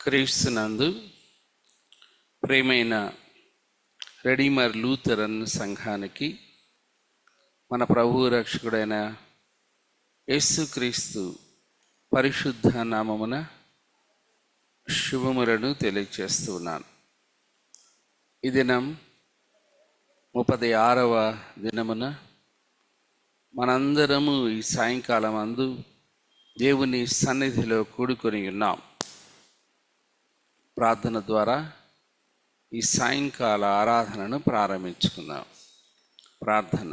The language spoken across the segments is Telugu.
క్రీస్తునందు ప్రేమైన రెడీమర్ లూథరన్ సంఘానికి మన ప్రభువు రక్షకుడైన యేసుక్రీస్తు పరిశుద్ధ నామమున శుభములను తెలియచేస్తున్నాను. ఈ దినం 36వ దినమున మనందరము ఈ సాయంకాలం అందు దేవుని సన్నిధిలో కూడుకొని ఉన్నాం. ప్రార్థన ద్వారా ఈ సాయంకాల ఆరాధనను ప్రారంభించుకుందాం. ప్రార్థన.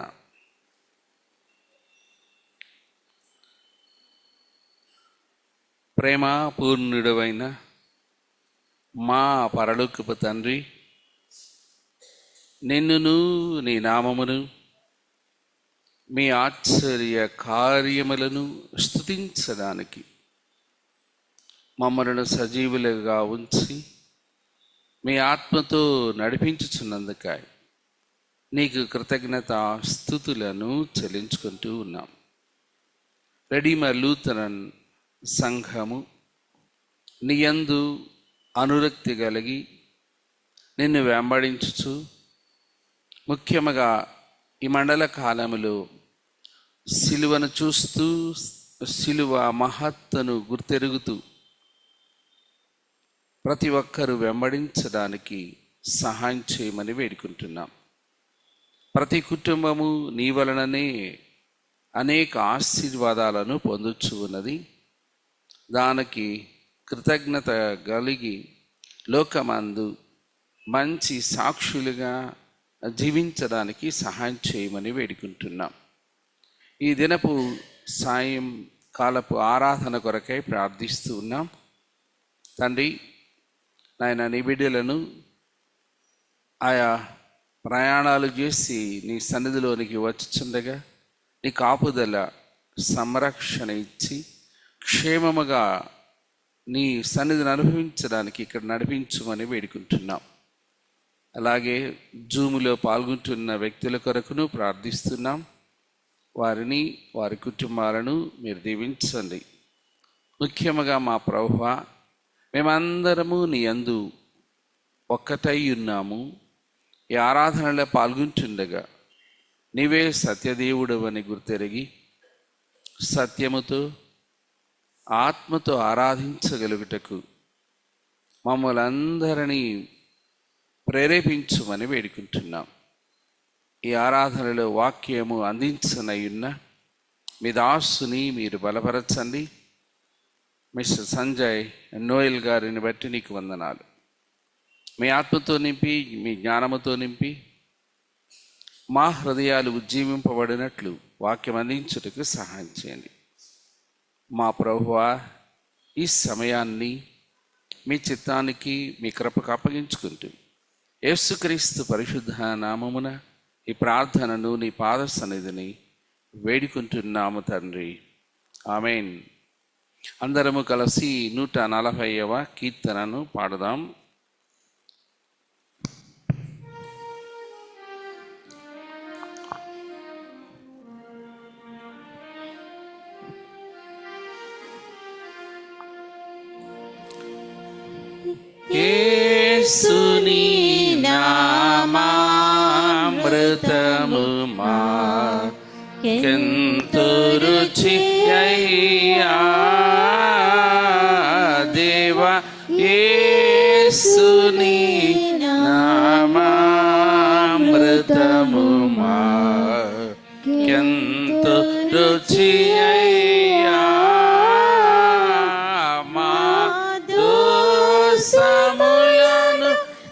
ప్రేమ పూర్ణుడవైన మా పరలోకపు తండ్రి, నిన్నును నీ నామమును మీ ఆశ్చర్య కార్యములను స్తుతించడానికి మమ్మలను సజీవులుగా ఉంచి మీ ఆత్మతో నడిపించుచున్నందుకై నీకు కృతజ్ఞత స్తుతులను చెల్లించుకుంటూ ఉన్నాం. రెడీమర్ లూథరన్ సంఘము నీ యందు అనురక్తి కలిగి నిన్ను వెంబడించుచు, ముఖ్యముగా ఈ మండల కాలములో సిలువను చూస్తూ సిలువ మహత్తును గుర్తెరుగుతూ ప్రతి ఒక్కరూ వెంబడించడానికి సహాయం చేయమని వేడుకుంటున్నాం. ప్రతి కుటుంబము నీ వలననే అనేక ఆశీర్వాదాలను పొందుచు ఉన్నది. దానికి కృతజ్ఞత కలిగి లోకమందు మంచి సాక్షులుగా జీవించడానికి సహాయం చేయమని వేడుకుంటున్నాం. ఈ దినపు సాయంకాలపు ఆరాధన కొరకై ప్రార్థిస్తూ ఉన్నాం. తండ్రి నాయన, నీ బిడ్డలను ఆయా ప్రయాణాలు చేసి నీ సన్నిధిలోనికి వచ్చుచుండగా నీ కాపుదల సంరక్షణ ఇచ్చి క్షేమముగా నీ సన్నిధిని అనుభవించడానికి ఇక్కడ నడిపించమని వేడుకుంటున్నాం. అలాగే జూములో పాల్గొంటున్న వ్యక్తుల కొరకును ప్రార్థిస్తున్నాం. వారిని, వారి కుటుంబాలను మీరు దీవించండి. ముఖ్యముగా మా ప్రభువా, మేమందరము నీ యందు ఒక్కటై ఉన్నాము. ఈ ఆరాధనలో పాల్గొంటుండగా నీవే సత్యదేవుడు అని గుర్తెరిగి సత్యముతో ఆత్మతో ఆరాధించగలుగుటకు మమ్మల్ని అందరినీ ప్రేరేపించుమని వేడుకుంటున్నాం. ఈ ఆరాధనలో వాక్యము అందించనయున్న మీ దాసుని మీరు బలపరచండి. మిస్టర్ సంజయ్ నోయల్ గారిని బట్టి నీకు వందనాలు. మీ ఆత్మతో నింపి, మీ జ్ఞానముతో నింపి మా హృదయాలు ఉజ్జీవింపబడినట్లు వాక్యం అందించుటకు సహాయం చేయండి. మా ప్రభువా, ఈ సమయాన్ని మీ చిత్తానికి, మీ కృపకు అప్పగించుకుంటూ యేసుక్రీస్తు పరిశుద్ధ నామమున ఈ ప్రార్థనను నీ పాద సన్నిధిని వేడుకుంటున్నాము తండ్రి. ఆమేన్. అందరము కలిసి 140వ కీర్తనను పాడదాం. యేసుని నామామృతము మాకెంతో రుచి అయ్యా దేవా, యేసుని నామామృతము మాకెంతో రుచి అయ్యా మా దోషములను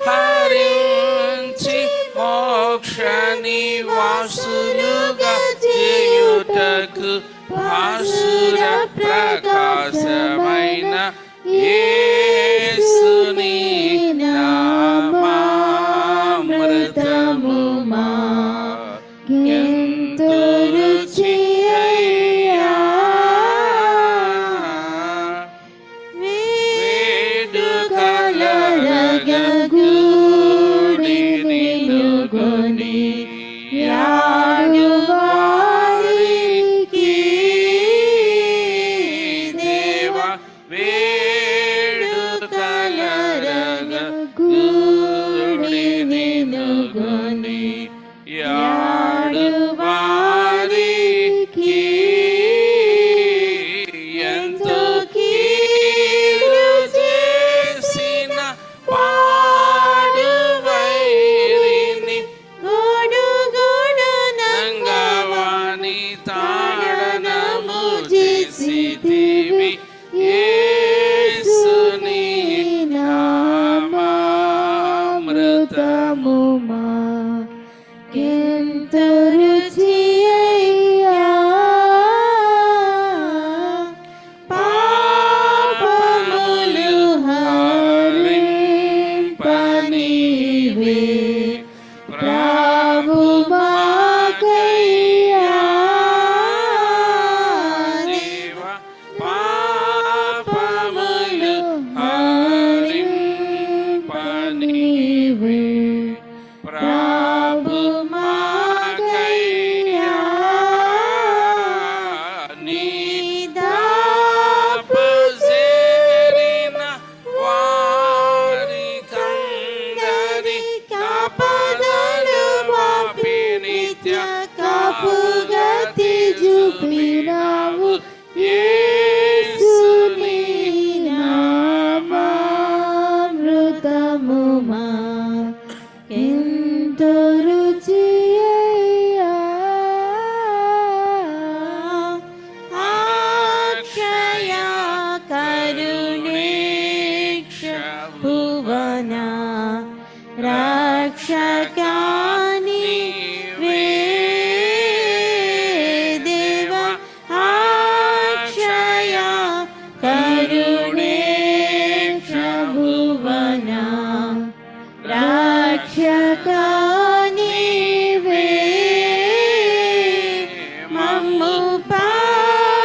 హరించి మోక్ష నివాసులుగా చేయుటకు భాసుర ప్రకాశమైన యేసుని నామామృతము మాకెంతో రుచి అయ్యా వేడుకలరగ గూడి నిలుగొని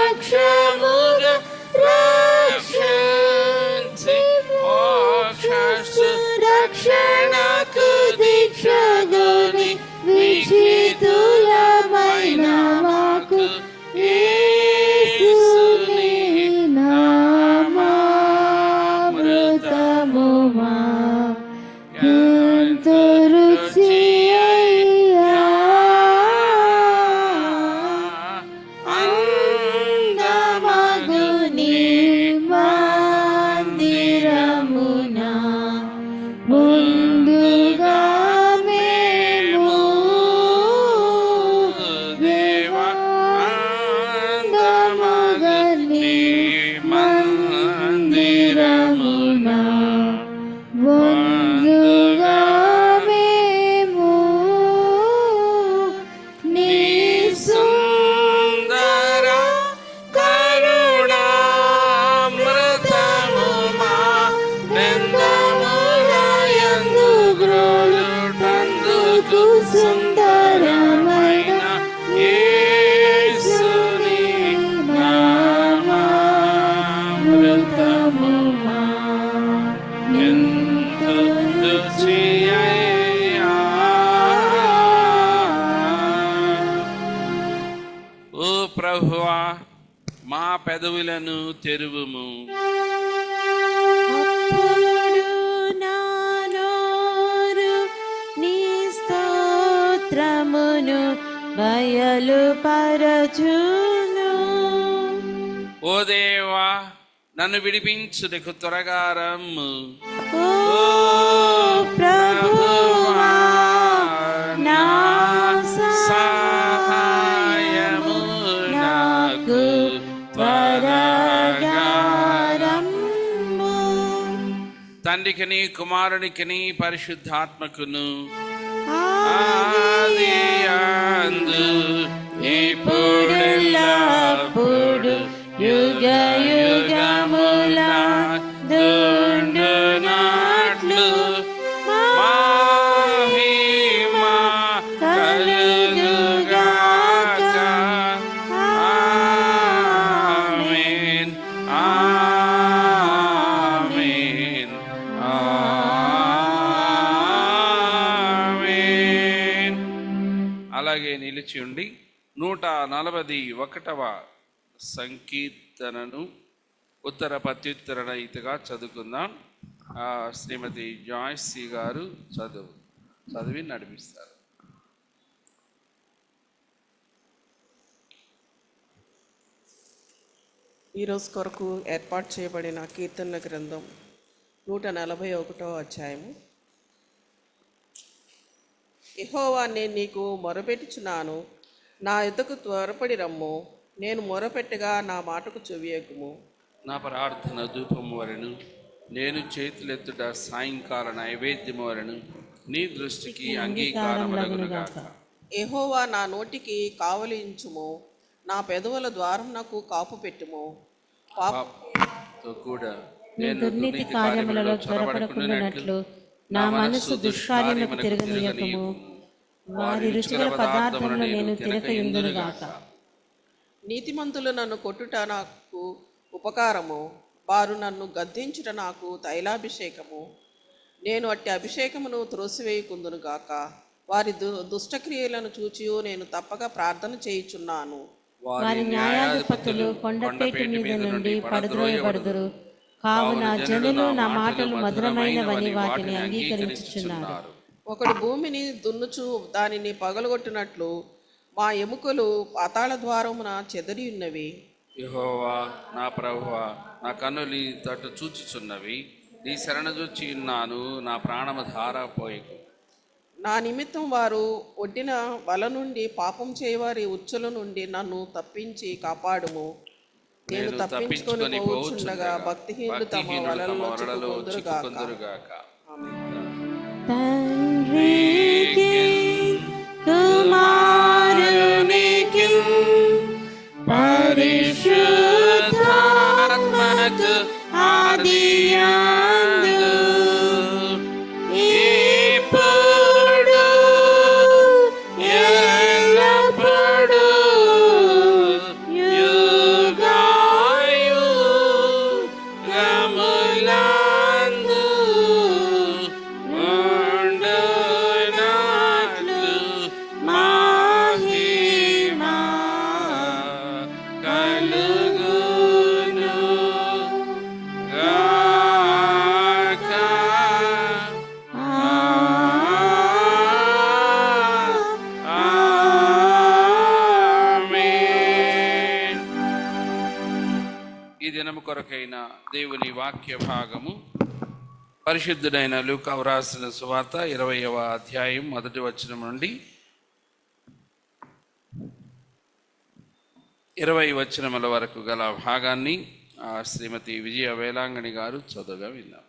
పక్షముగా రక్షించి మోక్ష రక్షణకు దీక్షగొని వీక్షితులమైన మాకు యేసుని నామామృతము మాకెంతో రుచియయ్యా. అందమగు నీ మందిరమున ముందుగా మేము దేవా, అందమగు నీ మందిరమున ముందుగా మేము నీ సుందర కరుణామృతము మానెందములయందు గ్రోలుటందుకు సుందరమైన యేసుని నామామృతము మాకెంతో రుచియయ్యా. ఓ ప్రభువా, మా పెదవులను తెరువుము. అప్పుడు నా నోరు నీ స్తోత్రమును బయలుపరచును. ఓ దేవా, నన్ను విడిపించుటకు త్వరగా రమ్ము. ఓ ప్రభువా, నా సహాయము నాకు త్వరగా రమ్ము. తండ్రికిని కుమారునికిని పరిశుద్ధాత్మకును ఆది ఆదియందు ఇప్పుడెల్లప్పుడు యుగ యుగముల దుండునాట్లు మహిమ కలుగుగాక. ఆమేన్, ఆమేన్, ఆమేన్. అలాగే నిలిచి ఉండి 141వ సంకీర్తనను ఉత్తర ప్రత్యుత్తర రీతిగా చదువుకుందాం. శ్రీమతి జాయ్సీ గారు చదివి నడిపిస్తారు. ఈరోజు కొరకు ఏర్పాటు చేయబడిన కీర్తనల గ్రంథం 141వ అధ్యాయము. యెహోవా, నేను నీకు మొరపెట్టుచున్నాను, నా యొద్దకు త్వరపడి రమ్ము. నేను మొరపెట్టగా నా మాటకు చెవియొగ్గుము. నా ప్రార్థన ధూపము వలెను, నేను చేతులెత్తుట సాయంకాల నైవేద్యము వలెను నీ దృష్టికి అంగీకారములగునుగాక. యెహోవా, నా నోటికి కావలించుము, నా పెదవుల ద్వారం నాకు కాపు పెట్టుము. పాపంతో కూడా నేను దుర్నీతి కార్యములలో త్వరపడకుండానట్లు నా మనస్సు దుష్కార్యములకు తిరగనీయకము. వారి రుచిగల పదార్థములను నేను తినక ఇందునుగాక. నీతిమంతులు నన్ను కొట్టుట నాకు ఉపకారము, వారు నన్ను గద్దించుట నాకు తైలాభిషేకము. నేను అట్టి అభిషేకమును త్రోసివేయుకుందునుగాక. వారి దుష్టక్రియలను చూచి నేను తప్పక ప్రార్థన చేయుచున్నాను. వారి న్యాయాధిపతులు కొండపేట మీద నుండి పడద్రోయబడుదురు. కావున జనులు నా మాటలు మధురమైనవని వాటిని అంగీకరించుచున్నారు. ఒకడు భూమిని దున్నుచు దానిని పగలగొట్టినట్లు మా ఎముకలు పాతాళ ద్వారమున చెదరి ఉన్నవి. యెహోవా, నా ప్రభువా, నా కన్నులు తట్టు చూచుచున్నవి. నీ శరణ చూచి ఉన్నాను, నా ప్రాణము ధారపోయకు. నా నిమిత్తం వారు ఒడ్డిన వల నుండి పాపం చేయవారి ఉచ్చుల నుండి నన్ను తప్పించి కాపాడుము. నేను తప్పించుకొని పోచుండగా భక్తిహీనులు తమ వలలో చిక్కుకొందురుగాక. తండ్రికి కుమారునికి పరిశుద్ధాత్మకు ఆదియందు ఇప్పుడు ఎల్లప్పుడూ గాక. ఆమేన్. ఈ దినము కొరకైన దేవుని వాక్య భాగము పరిశుద్ధుడైన లూకా వ్రాసిన సువార్త 20వ అధ్యాయం 1వ వచనం నుండి 20 వచనముల వరకు గల భాగాన్ని శ్రీమతి విజయ వేలాంగణి గారు చదువుగా విన్నాం.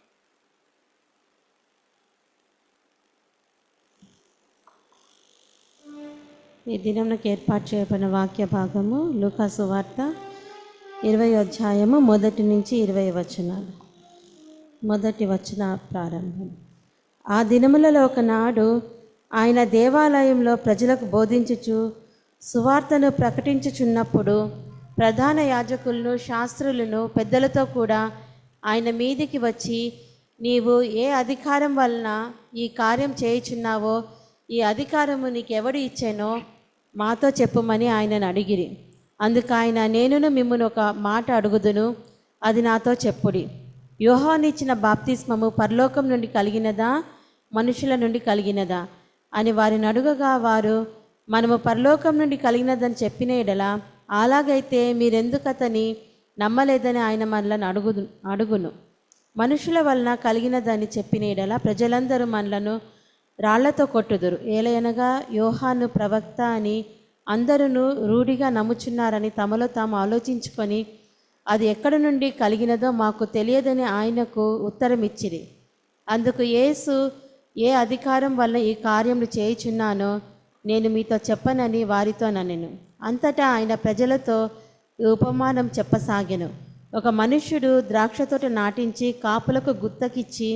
ఈ దినంకి ఏర్పాటు చేయబడిన వాక్య భాగము లూకా సువార్త 20వ అధ్యాయము 1 నుంచి 20 వచనాలు. 1వ వచన ప్రారంభం. ఆ దినములలో ఒకనాడు ఆయన దేవాలయంలో ప్రజలకు బోధించుచు సువార్తను ప్రకటించుచున్నప్పుడు ప్రధాన యాజకులను శాస్త్రులను పెద్దలతో కూడా ఆయన మీదికి వచ్చి, నీవు ఏ అధికారం వలన ఈ కార్యం చేయుచున్నావో, ఈ అధికారము నీకెవడు ఇచ్చానో మాతో చెప్పుమని ఆయనను అడిగిరి. అందుకు ఆయన, నేనును మిమ్మును ఒక మాట అడుగుదును, అది నాతో చెప్పుడి. యోహాను ఇచ్చిన బాప్తిస్మము పరలోకం నుండి కలిగినదా, మనుషుల నుండి కలిగినదా అని వారిని అడుగగా, వారు మనము పరలోకం నుండి కలిగినదని చెప్పిన ఎడల, అలాగైతే మీరెందుకు అతని నమ్మలేదని ఆయన మనలను అడుగును. మనుషుల వలన కలిగినదని చెప్పిన ఎడల ప్రజలందరూ మనలను రాళ్లతో కొట్టుదురు. ఏలయనగా యోహాను ప్రవక్త అని అందరూ రూఢిగా నమ్ముచున్నారని తమలో తాము ఆలోచించుకొని, అది ఎక్కడి నుండి కలిగినదో మాకు తెలియదని ఆయనకు ఉత్తరం ఇచ్చిరి. అందుకు యేసు, ఏ అధికారం వల్ల ఈ కార్యములు చేయుచున్నానో నేను మీతో చెప్పనని వారితో నన్నెను. అంతటా ఆయన ప్రజలతో ఈ ఉపమానం చెప్పసాగెను. ఒక మనుష్యుడు ద్రాక్షతోట నాటించి కాపులకు గుత్తకిచ్చి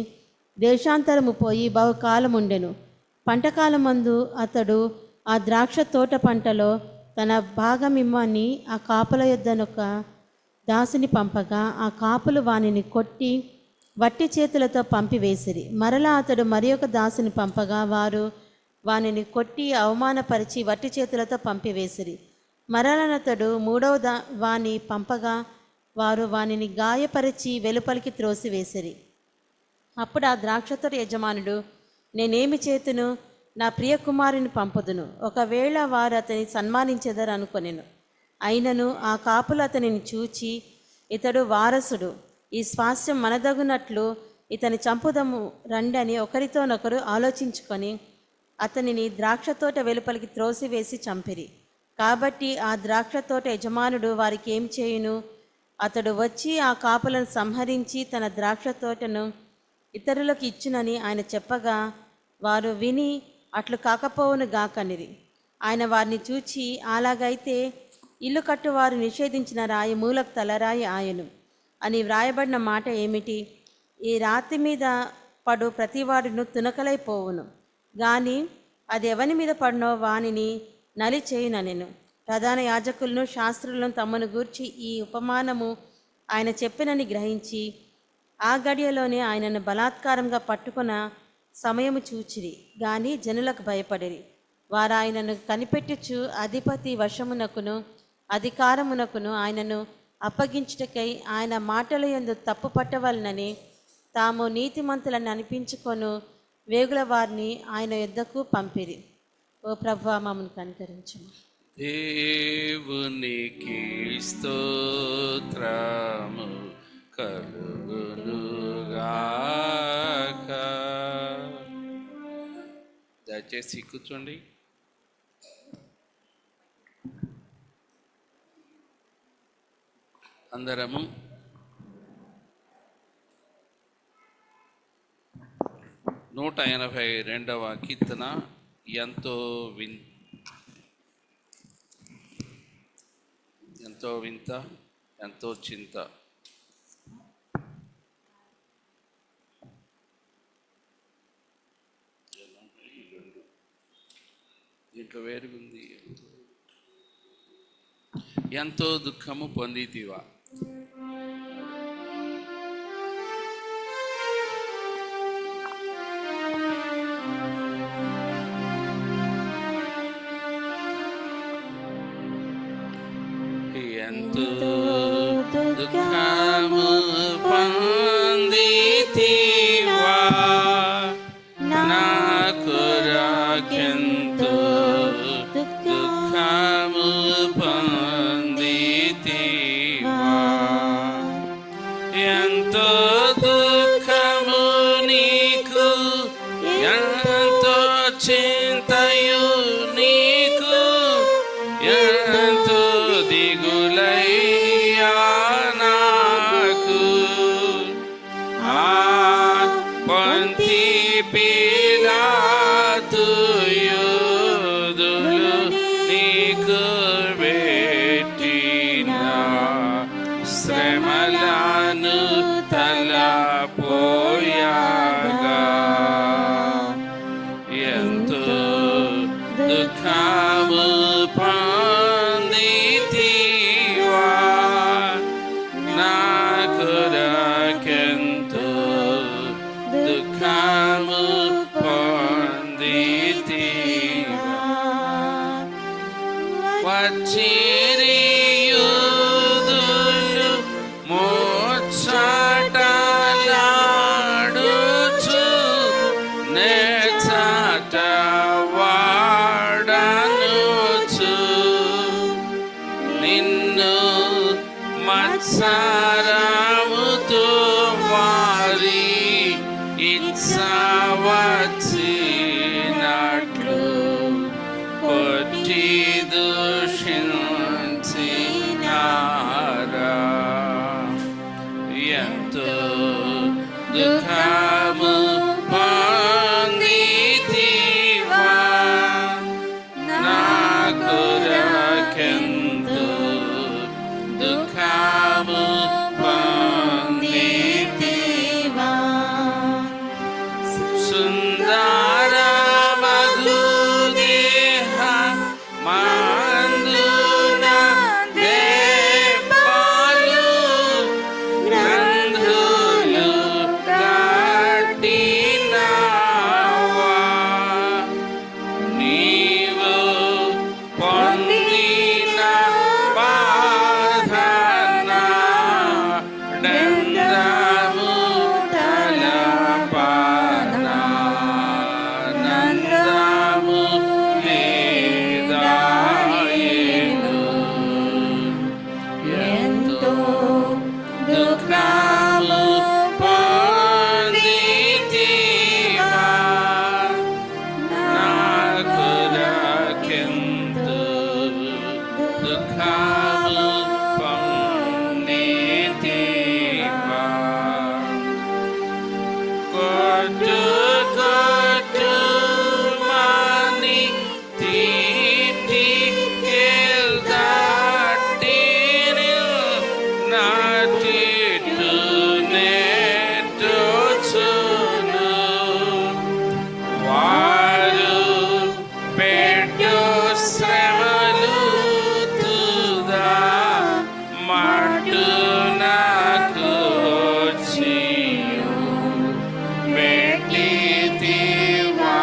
దేశాంతరము పోయి బహుకాలం ఉండెను. పంటకాలమందు అతడు ఆ ద్రాక్ష తోట పంటలో తన భాగమిమ్మని ఆ కాపుల యొద్దనొక దాసుని పంపగా, ఆ కాపులు వానిని కొట్టి వట్టి చేతులతో పంపివేసిరి. మరలా అతడు మరి ఒక దాసుని పంపగా, వారు వానిని కొట్టి అవమానపరిచి వట్టి చేతులతో పంపివేసిరి. మరలనతడు మూడవ వాని పంపగా, వారు వానిని గాయపరిచి వెలుపలికి త్రోసివేసిరి. అప్పుడు ఆ ద్రాక్షతోట యజమానుడు, నేనేమి చేతును, నా ప్రియ కుమారుని పంపుదును, ఒకవేళ వారు అతని సన్మానించెదరు అనుకొనెను. అయినను ఆ కాపులు అతనిని చూచి, ఇతడు వారసుడు, ఈ స్వాస్థ్యం మనదగునట్లు ఇతని చంపుదము రండని ఒకరితోనొకరు ఆలోచించుకొని అతనిని ద్రాక్షతోట వెలుపలికి త్రోసివేసి చంపిరి. కాబట్టి ఆ ద్రాక్షతోట యజమానుడు వారికి ఏం చేయును? అతడు వచ్చి ఆ కాపులను సంహరించి తన ద్రాక్షతోటను ఇతరులకు ఇచ్చునని ఆయన చెప్పగా, వారు విని అట్లు కాకపోవును గాకనిరి. ఆయన వారిని చూచి, అలాగైతే ఇల్లు కట్టువారు నిషేధించిన రాయి మూలకు తలరాయి ఆయను అని వ్రాయబడిన మాట ఏమిటి? ఈ రాతి మీద పడు ప్రతివాడును తునకలైపోవును, గాని అది ఎవని మీద పడినో వానిని నలి చేయుననెను. ప్రధాన యాజకులను శాస్త్రులను తమను గూర్చి ఈ ఉపమానము ఆయన చెప్పినని గ్రహించి ఆ గడియలోనే ఆయనను బలాత్కారంగా పట్టుకున్న సమయము చూచిరి, గాని జనులకు భయపడిరి. వారు ఆయనను కనిపెట్టుచు అధిపతి వశమునకును అధికారమునకును ఆయనను అప్పగించుటకై ఆయన మాటల యందు తప్పు పట్టవలనని తాము నీతిమంతులని అనిపించుకొను వేగుల వారిని ఆయన యొద్దకు పంపిరి. ఓ ప్రభువా, మమ్మల్ని కనికరించుము. దేవునికి స్తోత్రము కలుగునుగాక. దయచేసి కూర్చోండి. అందరము 182వ కీర్తన ఎంతో వింత ఎంతో చింత. దీంట్లో వేరుగుంది. ఎంతో దుఃఖము పొందితివా. ఎంతో దుఃఖము పొందితివా నా కొరకెంతో దుఃఖము పొందితివా ఎంతో దుఃఖము నీకు ఎంతో చింతయు నీకు ఎంతో దిగులయ్యా నాకు ఆ పొంతి పిలాతు యూదులు నీకు పెట్టిన శ్రమలను తలపోయాగా ఎంతో దుఃఖము పొందితివా నా కొరకెంతో దుఃఖము పొందితివా వచ్చిరి యూదులు ముచ్చటలాడుచు నెచ్చట వాడనుచు నిన్ను మత్సరముతో వారి ఇచ్చవచ్చినట్లు కొట్టి దూషించినారా ఎంతో దుఃఖము పొందితివా నా కొరకెంతో దుఃఖము పొందితివా సుందర మధు దేహ మందున దేపాలు గ్రంథులు కట్టినావా నీవు పొందిన బాధన దండము తలపనా నందము లేదాయెను ఎంతో దుఃఖము పొందితివా నా కొరకెంతో దుఃఖము పొందితివా కొట్టు కొట్టు మాని తీటి కేల్దాటిని నాటిటు నెట్టుచును వారు పెట్టు శ్రమలు తుదా మట్టు నాకు పెట్టితివా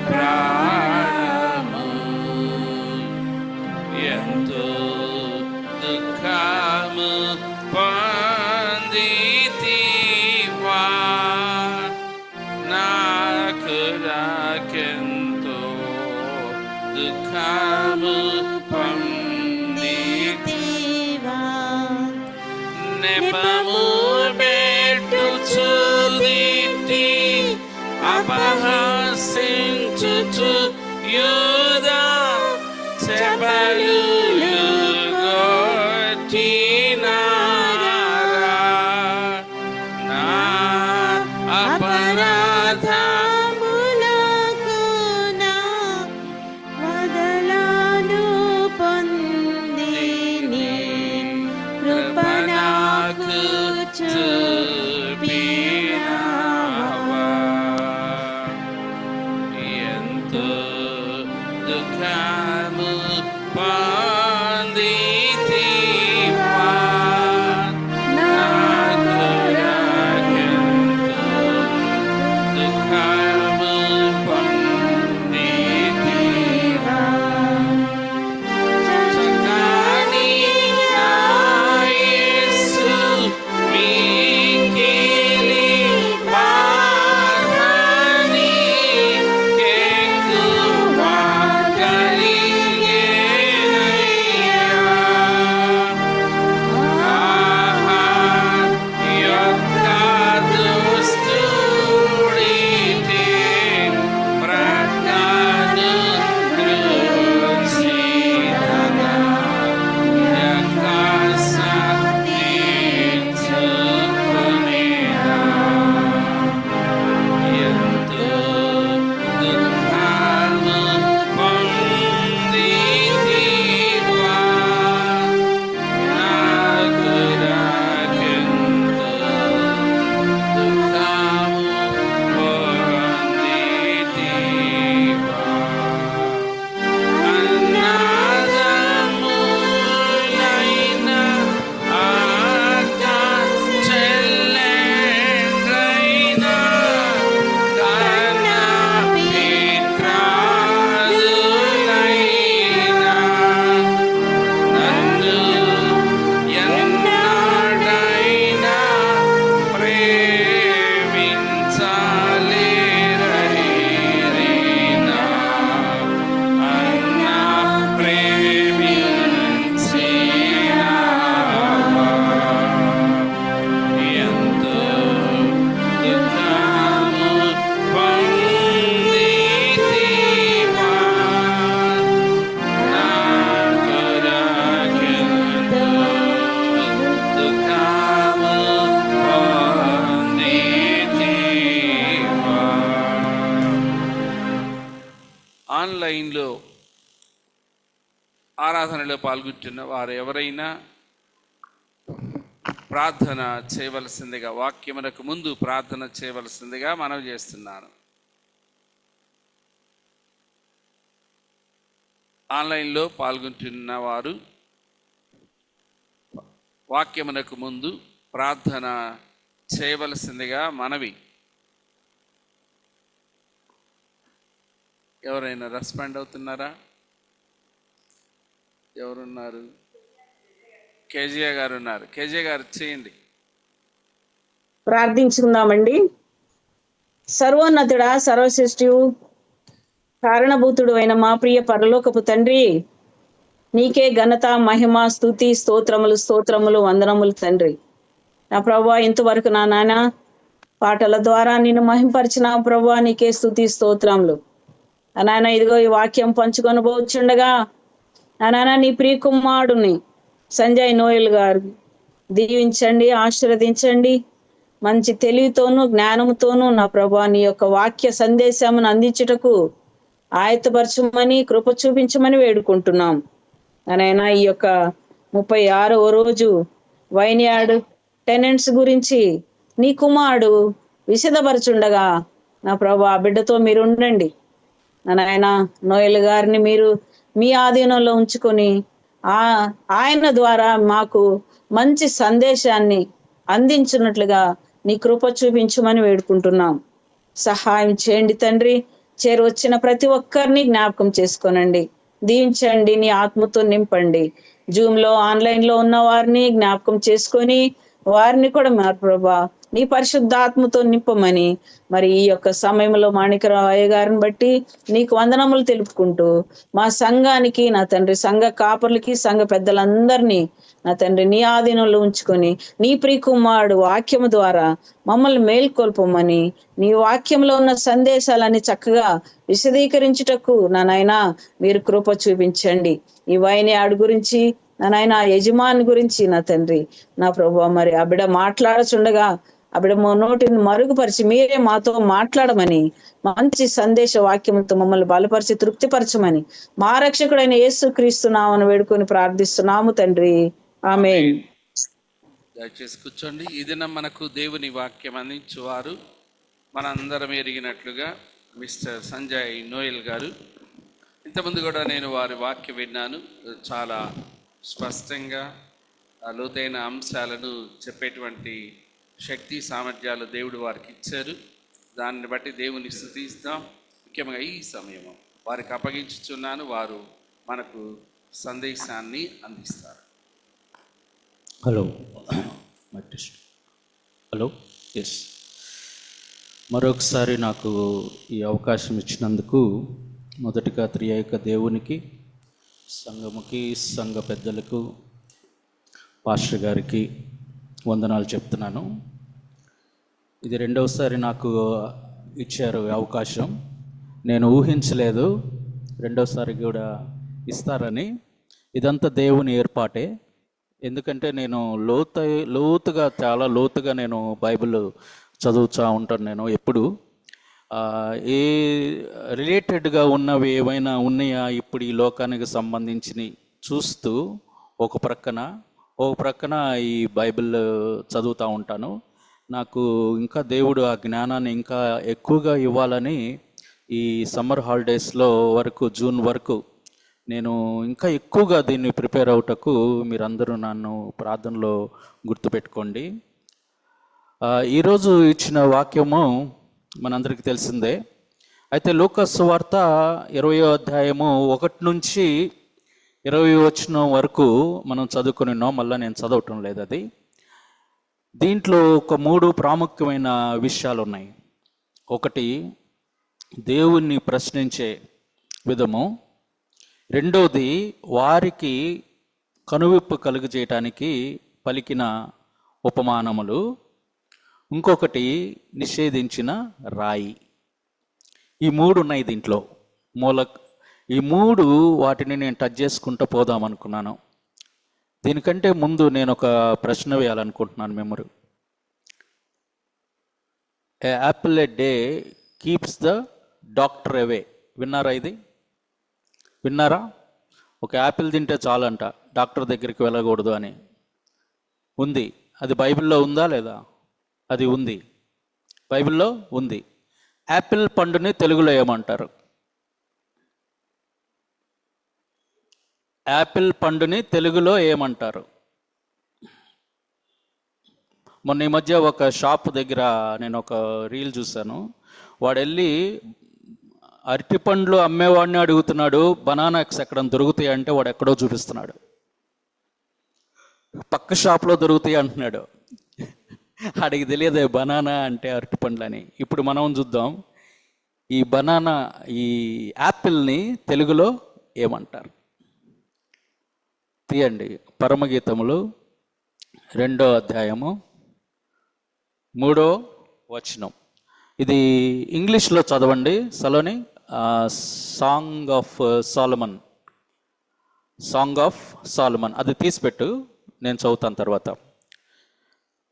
ప్రాణము ఎంతో దుఃఖము పొందితివా నా కొరకెంతో దుఃఖము పొందితివా నెపము పెట్టుచుదిటి అపహసించుచు యూదా చెపలు గొట్టినారా నా అపరాధములకు నా వదలను పొంది నీ కృప నాకు చూపినావా ఎంతో దుఃఖము పొందితివా నా కొరకెంతో దుఃఖము పొందితివా చక్కని ఆన్లైన్లో పాల్గొంటున్న వారు ఎవరైనా ప్రార్థన చేయవలసిందిగా, వాక్యమునకు ముందు ప్రార్థన చేయవలసిందిగా మనవి చేస్తున్నాను. ఆన్లైన్లో పాల్గొంటున్న వారు వాక్యమునకు ముందు ప్రార్థన చేయవలసిందిగా మనవి. ఎవరైనా రెస్పాండ్ అవుతున్నారా? ఎవరున్నారు? కేజీఆర్ గారు ఉన్నారు. కేజీఆర్ గారు చేయండి. ప్రార్థించుకుందామండి. సర్వోన్నతుడా, సర్వశ్రేష్ఠుడు, కారణభూతుడు అయిన మా ప్రియ పరలోకపు తండ్రి, నీకే ఘనత, మహిమ, స్తుతి, స్తోత్రములు, వందనములు తండ్రి. నా ప్రభువా, ఇంతవరకు నా నాయన పాటల ద్వారా నిన్ను మహింపరిచిన ప్రభువా, నీకే స్తుతి స్తోత్రములు. నాయన ఇదిగో ఈ వాక్యం పంచుకొని పోచుండగా నాయన నీ ప్రియ కుమారుడిని సంజయ్ నోయల్ గారు దీవించండి, ఆశీర్వదించండి. మంచి తెలివితోనూ జ్ఞానంతోనూ నా ప్రభువా నీ యొక్క వాక్య సందేశమును అందించుటకు ఆయత్తపరచమని, కృప చూపించమని వేడుకుంటున్నాం. నాయనా ఈ యొక్క 36వ రోజు వైన్యార్డ్ టెనెంట్స్ గురించి నీ కుమారుడు విశదపరచుండగా నా ప్రభు ఆ బిడ్డతో మీరు ఉండండి. నాయన నోయల్ గారిని మీరు మీ ఆధీనంలో ఉంచుకొని ఆయన ద్వారా మాకు మంచి సందేశాన్ని అందించినట్లుగా నీ కృప చూపించమని వేడుకుంటున్నాం. సహాయం చేయండి తండ్రి. వచ్చిన ప్రతి ఒక్కరిని జ్ఞాపకం చేసుకోనండి, దీవించండి, నీ ఆత్మతో నింపండి. జూమ్లో ఆన్లైన్లో ఉన్న వారిని జ్ఞాపకం చేసుకొని వారిని కూడా మా ప్రభా నీ పరిశుద్ధాత్మతో నింపమని మరి ఈ యొక్క సమయంలో మాణికరావు అయ్య గారిని బట్టి నీకు వందనములు తెలుపుకుంటూ మా సంఘానికి నా తండ్రి, సంఘ కాపర్లకి, సంఘ పెద్దలందరినీ నా తండ్రి నీ ఆధీనంలో ఉంచుకొని నీ ప్రియకుమారుడు వాక్యము ద్వారా మమ్మల్ని మేల్కొల్పమని, నీ వాక్యంలో ఉన్న సందేశాలన్నీ చక్కగా విశదీకరించుటకు నా నాయన మీరు కృప చూపించండి. ఈ వైన్యార్డ్ గురించి నా నాయన యజమాని గురించి నా తండ్రి నా ప్రభు మరి ఆ బిడ్డ మాట్లాడుచుండగా ఆ బిడ్డ నోటిని మరుగుపరిచి మీరే మాతో మాట్లాడమని, మంచి సందేశ వాక్యంతో మమ్మల్ని బలపరిచి తృప్తిపరచమని మా రక్షకుడైన యేసు క్రీస్తు నామమున వేడుకొని ప్రార్థిస్తున్నాము తండ్రి, ఆమేన్. దయచేసి కూర్చోండి. ఈ దినం మనకు దేవుని వాక్యం అందించువారు మనందరం ఎరిగినట్లుగా మిస్టర్ సంజయ్ నోయల్ గారు. ఇంతకుముందు కూడా నేను వారి వాక్యం విన్నాను. చాలా స్పష్టంగా లోతైన అంశాలను చెప్పేటువంటి శక్తి సామర్థ్యాలు దేవుడు వారికి ఇచ్చారు. దాన్ని బట్టి దేవుని స్తుతిస్తాం. ముఖ్యంగా ఈ సమయం వారికి అప్పగించుచున్నాను. వారు మనకు సందేశాన్ని అందిస్తారు. హలో హలో ఎస్ మరొకసారి నాకు ఈ అవకాశం ఇచ్చినందుకు మొదటిగా త్రియేక దేవునికి, సంఘముకి, సంఘ పెద్దలకు, పాస్టర్ గారికి వందనాలు చెప్తున్నాను. ఇది రెండవసారి నాకు ఇచ్చారు అవకాశం. నేను ఊహించలేదు రెండవసారి కూడా ఇస్తారని. ఇదంతా దేవుని ఏర్పాటే. ఎందుకంటే నేను లోతుగా చాలా లోతుగా నేను బైబిల్ చదువుతూ ఉంటాను. నేను ఎప్పుడు ఏ రిలేటెడ్గా ఉన్నవి ఏవైనా ఉన్నాయా ఇప్పుడు ఈ లోకానికి సంబంధించి చూస్తూ ఒక ప్రక్కన ఈ బైబిల్ చదువుతూ ఉంటాను. నాకు ఇంకా దేవుడు ఆ జ్ఞానాన్ని ఇంకా ఎక్కువగా ఇవ్వాలని ఈ సమ్మర్ హాలిడేస్లో వరకు, జూన్ వరకు నేను ఇంకా ఎక్కువగా దీన్ని ప్రిపేర్ అవుటకు మీరందరూ నన్ను ప్రార్థనలో గుర్తుపెట్టుకోండి. ఈరోజు ఇచ్చిన వాక్యము మనందరికీ తెలిసిందే. అయితే లూకా సువార్త 20వ అధ్యాయము 1 నుంచి 20 వచనం వరకు మనం చదువుకుని ఉన్నాం. మళ్ళీ నేను చదవటం లేదు అది. దీంట్లో ఒక 3 ప్రాముఖ్యమైన విషయాలు ఉన్నాయి. ఒకటి, దేవుణ్ణి ప్రశ్నించే విధము. రెండోది, వారికి కనువిప్పు కలుగజేయటానికి పలికిన ఉపమానములు. ఇంకొకటి, నిషేధించిన రాయి. ఈ 3 ఉన్నాయి దీంట్లో ఈ 3 వాటిని నేను టచ్ చేసుకుంటూ పోదాం అనుకున్నాను. దీనికంటే ముందు నేను ఒక ప్రశ్న వేయాలనుకుంటున్నాను. Memory, A Apple a day keeps the doctor away. విన్నారా? ఇది విన్నారా? ఒక యాపిల్ తింటే చాలంట, డాక్టర్ దగ్గరికి వెళ్ళకూడదు అని ఉంది. అది బైబిల్లో ఉందా లేదా? అది ఉంది, బైబిల్లో ఉంది. యాపిల్ పండుని తెలుగులో ఏమంటారు? యాపిల్ పండుని తెలుగులో ఏమంటారు? మొన్న ఈ మధ్య ఒక షాప్ దగ్గర నేను ఒక రీల్ చూశాను. వాడు వెళ్ళి అరటి పండ్లు అమ్మేవాడిని అడుగుతున్నాడు, బనానాస్ ఎక్కడ దొరుకుతాయి అంటే వాడు ఎక్కడో చూపిస్తున్నాడు, పక్క షాప్లో దొరుకుతాయి అంటున్నాడు. అడిగి తెలియదు బనానా అంటే అరటి పండ్లు అని. ఇప్పుడు మనం చూద్దాం, ఈ బనానా, ఈ యాపిల్ని తెలుగులో ఏమంటారు? తీయండి, పరమగీతములు 2వ అధ్యాయము 3వ వచనం. ఇది ఇంగ్లీష్లో చదవండి సలోని. సాంగ్ ఆఫ్ సాలమన్ అది తీసిపెట్టు, నేను చదువుతాను తర్వాత.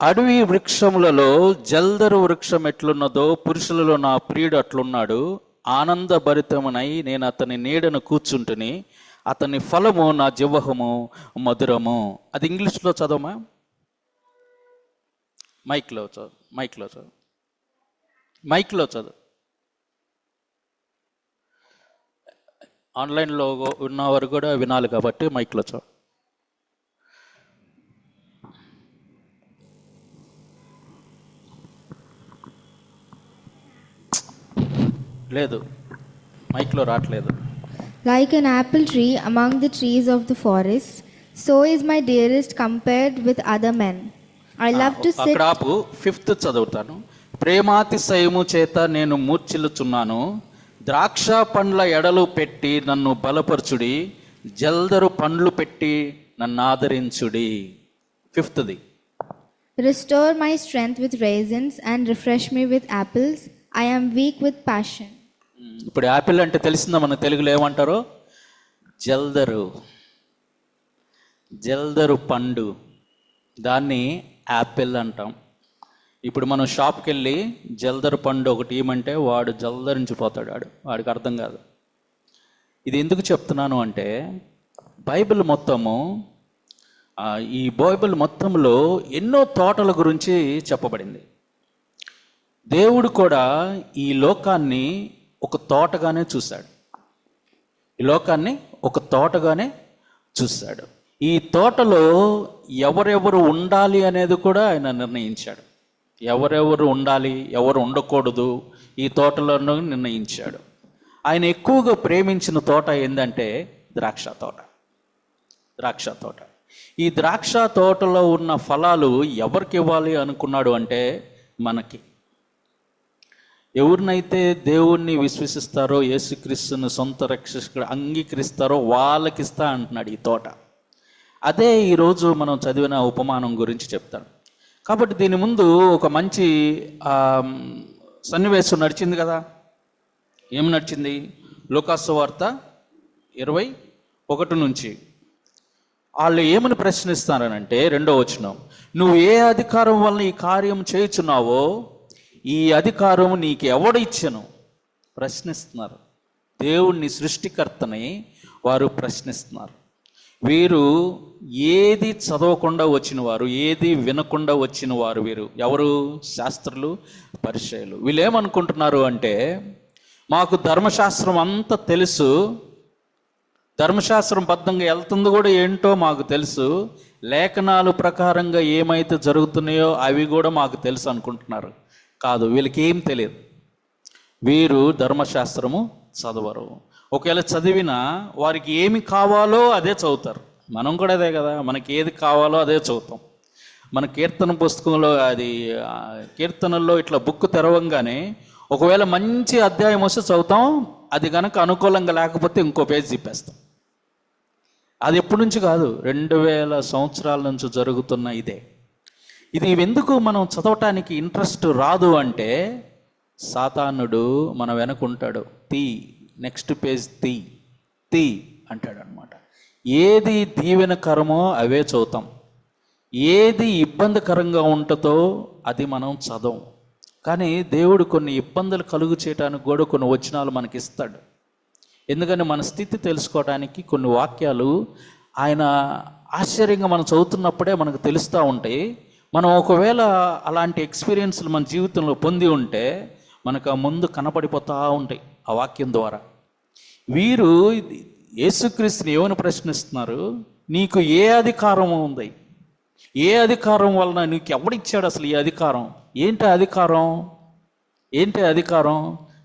అడవి వృక్షములలో జల్దరు వృక్షం ఎట్లున్నదో పురుషులలో నా ప్రియుడు అట్లున్నాడు. ఆనందభరితమునై నేను అతని నీడను కూర్చుంటుని, అతని ఫలము నా జివ్వహము మధురము. అది ఇంగ్లీష్లో చదవమా? మైక్లో చదువు. ఆన్లైన్లో ఉన్నవారు కూడా వినాలి కాబట్టి మైక్లో చదువు. లేదు, మైక్లో రావట్లేదు. Like an apple tree among the trees of the forest, so is my dearest compared with other men. I love to sit. అక్కడ ఆపు, 5th చదువుతాను. ప్రేమాతిశయము చేత నేను మూర్ఛిల్లుచున్నాను, ద్రాక్ష పండ్ల ఎడలు పెట్టి నన్ను బలపరచుడి, జల్దరు పండ్లు పెట్టి నన్ను ఆదరించుడి. 5th Restore my strength with raisins and refresh me with apples. I am weak with passion. ఇప్పుడు యాపిల్ అంటే తెలిసిందా మన తెలుగులో ఏమంటారో? జల్దరు పండు, దాన్ని యాపిల్ అంటాం. ఇప్పుడు మనం షాప్కి వెళ్ళి జల్దరు పండు ఒకటి ఇవ్వమంటే వాడు జల్దరించిపోతాడు, వాడికి అర్థం కాదు. ఇది ఎందుకు చెప్తున్నాను అంటే బైబిల్ మొత్తంలో ఎన్నో తోటల గురించి చెప్పబడింది. దేవుడు కూడా ఈ లోకాన్ని ఒక తోటగానే చూశాడు. ఈ తోటలో ఎవరెవరు ఉండాలి అనేది కూడా ఆయన నిర్ణయించాడు. ఎవరెవరు ఉండాలి, ఎవరు ఉండకూడదు, ఈ తోటలో నిర్ణయించాడు. ఆయన ఎక్కువగా ప్రేమించిన తోట ఏంటంటే ద్రాక్ష తోట. ఈ ద్రాక్ష తోటలో ఉన్న ఫలాలు ఎవరికి ఇవ్వాలి అనుకున్నాడు అంటే మనకి. ఎవరినైతే దేవుణ్ణి విశ్వసిస్తారో, యేసుక్రీస్తుని సొంత రక్షకుడు అంగీకరిస్తారో వాళ్ళకి ఇస్తా అంటున్నాడు ఈ తోట. అదే ఈరోజు మనం చదివిన ఉపమానం గురించి చెప్తాను. కాబట్టి దీని ముందు ఒక మంచి సన్నివేశం నడిచింది కదా. ఏం నడిచింది? లూకాసు వార్త 21 నుంచి వాళ్ళు ఏమని ప్రశ్నిస్తారనంటే 2వ వచనం, నువ్వు ఏ అధికారం వలన ఈ కార్యం చేయుచున్నావో ఈ అధికారం నీకు ఎవడు ఇచ్చెను? ప్రశ్నిస్తున్నారు. దేవుణ్ణి, సృష్టికర్తని వారు ప్రశ్నిస్తున్నారు. వీరు ఏది చదవకుండా వచ్చిన వారు, ఏది వినకుండా వచ్చిన వారు. వీరు ఎవరు? శాస్త్రులు, పరిచయులు. వీళ్ళు ఏమనుకుంటున్నారు అంటే మాకు ధర్మశాస్త్రం అంతా తెలుసు, ధర్మశాస్త్రం బద్ధంగా వెళ్తుంది కూడా ఏంటో మాకు తెలుసు, లేఖనాలు ప్రకారంగా ఏమైతే జరుగుతున్నాయో అవి కూడా మాకు తెలుసు అనుకుంటున్నారు. కాదు, వీళ్ళకి ఏం తెలియదు. వీరు ధర్మశాస్త్రము చదవరు. ఒకవేళ చదివినా వారికి ఏమి కావాలో అదే చదువుతారు. మనం కూడా అదే కదా, మనకి ఏది కావాలో అదే చదువుతాం. మన కీర్తన పుస్తకంలో కీర్తనల్లో ఇట్లా బుక్ తెరవంగానే ఒకవేళ మంచి అధ్యాయం వస్తే చదువుతాం, అది కనుక అనుకూలంగా లేకపోతే ఇంకో పేజీ తిప్పేస్తాం. అది ఎప్పటి నుంచి కాదు, 2000 సంవత్సరాల నుంచి జరుగుతున్న ఇదే. ఇది ఎందుకు మనం చదవటానికి ఇంట్రెస్ట్ రాదు అంటే సాతానుడు మన వెనకుంటాడు. నెక్స్ట్ పేజ్ తీ అంటాడు అనమాట. ఏది దీవెనకరమో అవే చదువుతాం, ఏది ఇబ్బందికరంగా ఉంటుందో అది మనం చదవం. కానీ దేవుడు కొన్ని ఇబ్బందులు కలుగు చేయడానికి కూడా కొన్ని వచనాలు మనకి ఇస్తాడు. ఎందుకంటే మన స్థితి తెలుసుకోవడానికి కొన్ని వాక్యాలు ఆయన ఆశ్చర్యంగా మనం చదువుతున్నప్పుడే మనకు తెలుస్తూ ఉంటాయి. మనం ఒకవేళ అలాంటి ఎక్స్పీరియన్స్లు మన జీవితంలో పొంది ఉంటే మనకు ఆ ముందు కనపడిపోతూ ఉంటాయి ఆ వాక్యం ద్వారా. వీరు యేసుక్రీస్తుని ఏమని ప్రశ్నిస్తున్నారు? నీకు ఏ అధికారం ఉంది? ఏ అధికారం వలన నీకు ఎవడిచ్చాడు అసలు ఈ అధికారం? ఏంటి అధికారం? ఏంటి అధికారం?